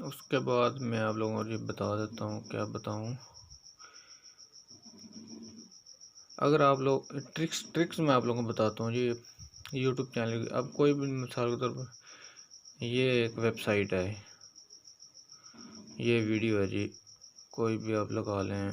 उसके बाद मैं आप लोगों को बता देता हूँ, क्या बताऊँ। अगर आप लोग ट्रिक्स मैं आप लोगों को बताता हूँ जी। यूट्यूब चैनल की अब कोई भी मिसाल के तौर पर ये एक वेबसाइट है, ये वीडियो है जी, कोई भी आप लगा लें।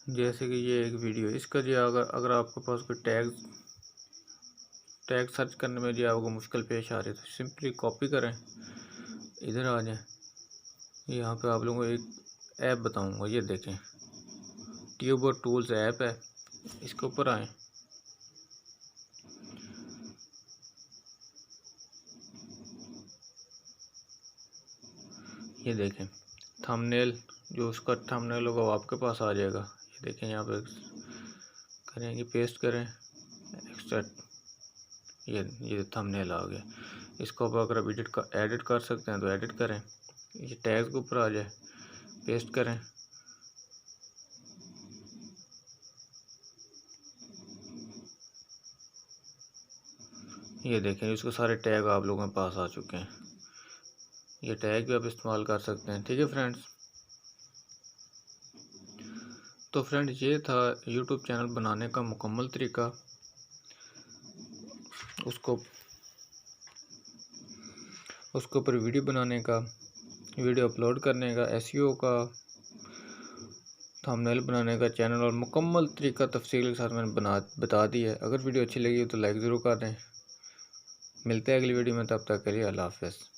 जैसे कि ये एक वीडियो, इसका जी अगर आपके पास कोई टैग सर्च करने में जी आपको मुश्किल पेश आ रही है तो सिंपली कॉपी करें, इधर आ जाएं। यहाँ पे आप लोगों को एक ऐप बताऊंगा, ये देखें ट्यूबर टूल्स ऐप है, इसके ऊपर आएँ। ये देखें थंबनेल, जो उसका थंबनेल होगा वो आपके पास आ जाएगा। ये देखें यहाँ पे करेंगे, पेस्ट करें, एक्सट्रैक्ट, ये थंबनेल आ गया। इसको अब अगर आप एडिट कर सकते हैं तो एडिट करें। ये टैग के ऊपर आ जाए, पेस्ट करें। ये देखें, इसके सारे टैग आप लोगों के पास आ चुके हैं। ये टैग भी आप इस्तेमाल कर सकते हैं। ठीक है फ्रेंड्स, तो फ्रेंड्स ये था यूट्यूब चैनल बनाने का मुकम्मल तरीका, उसके ऊपर वीडियो बनाने का, वीडियो अपलोड करने का, एसईओ का, थंबनेल बनाने का, चैनल और मुकम्मल तरीका तफसील के साथ मैंने बता दी है। अगर वीडियो अच्छी लगी हो तो लाइक ज़रूर कर दें। मिलते हैं अगली वीडियो में, तब तक के लिए अल्लाह हाफ़िज़।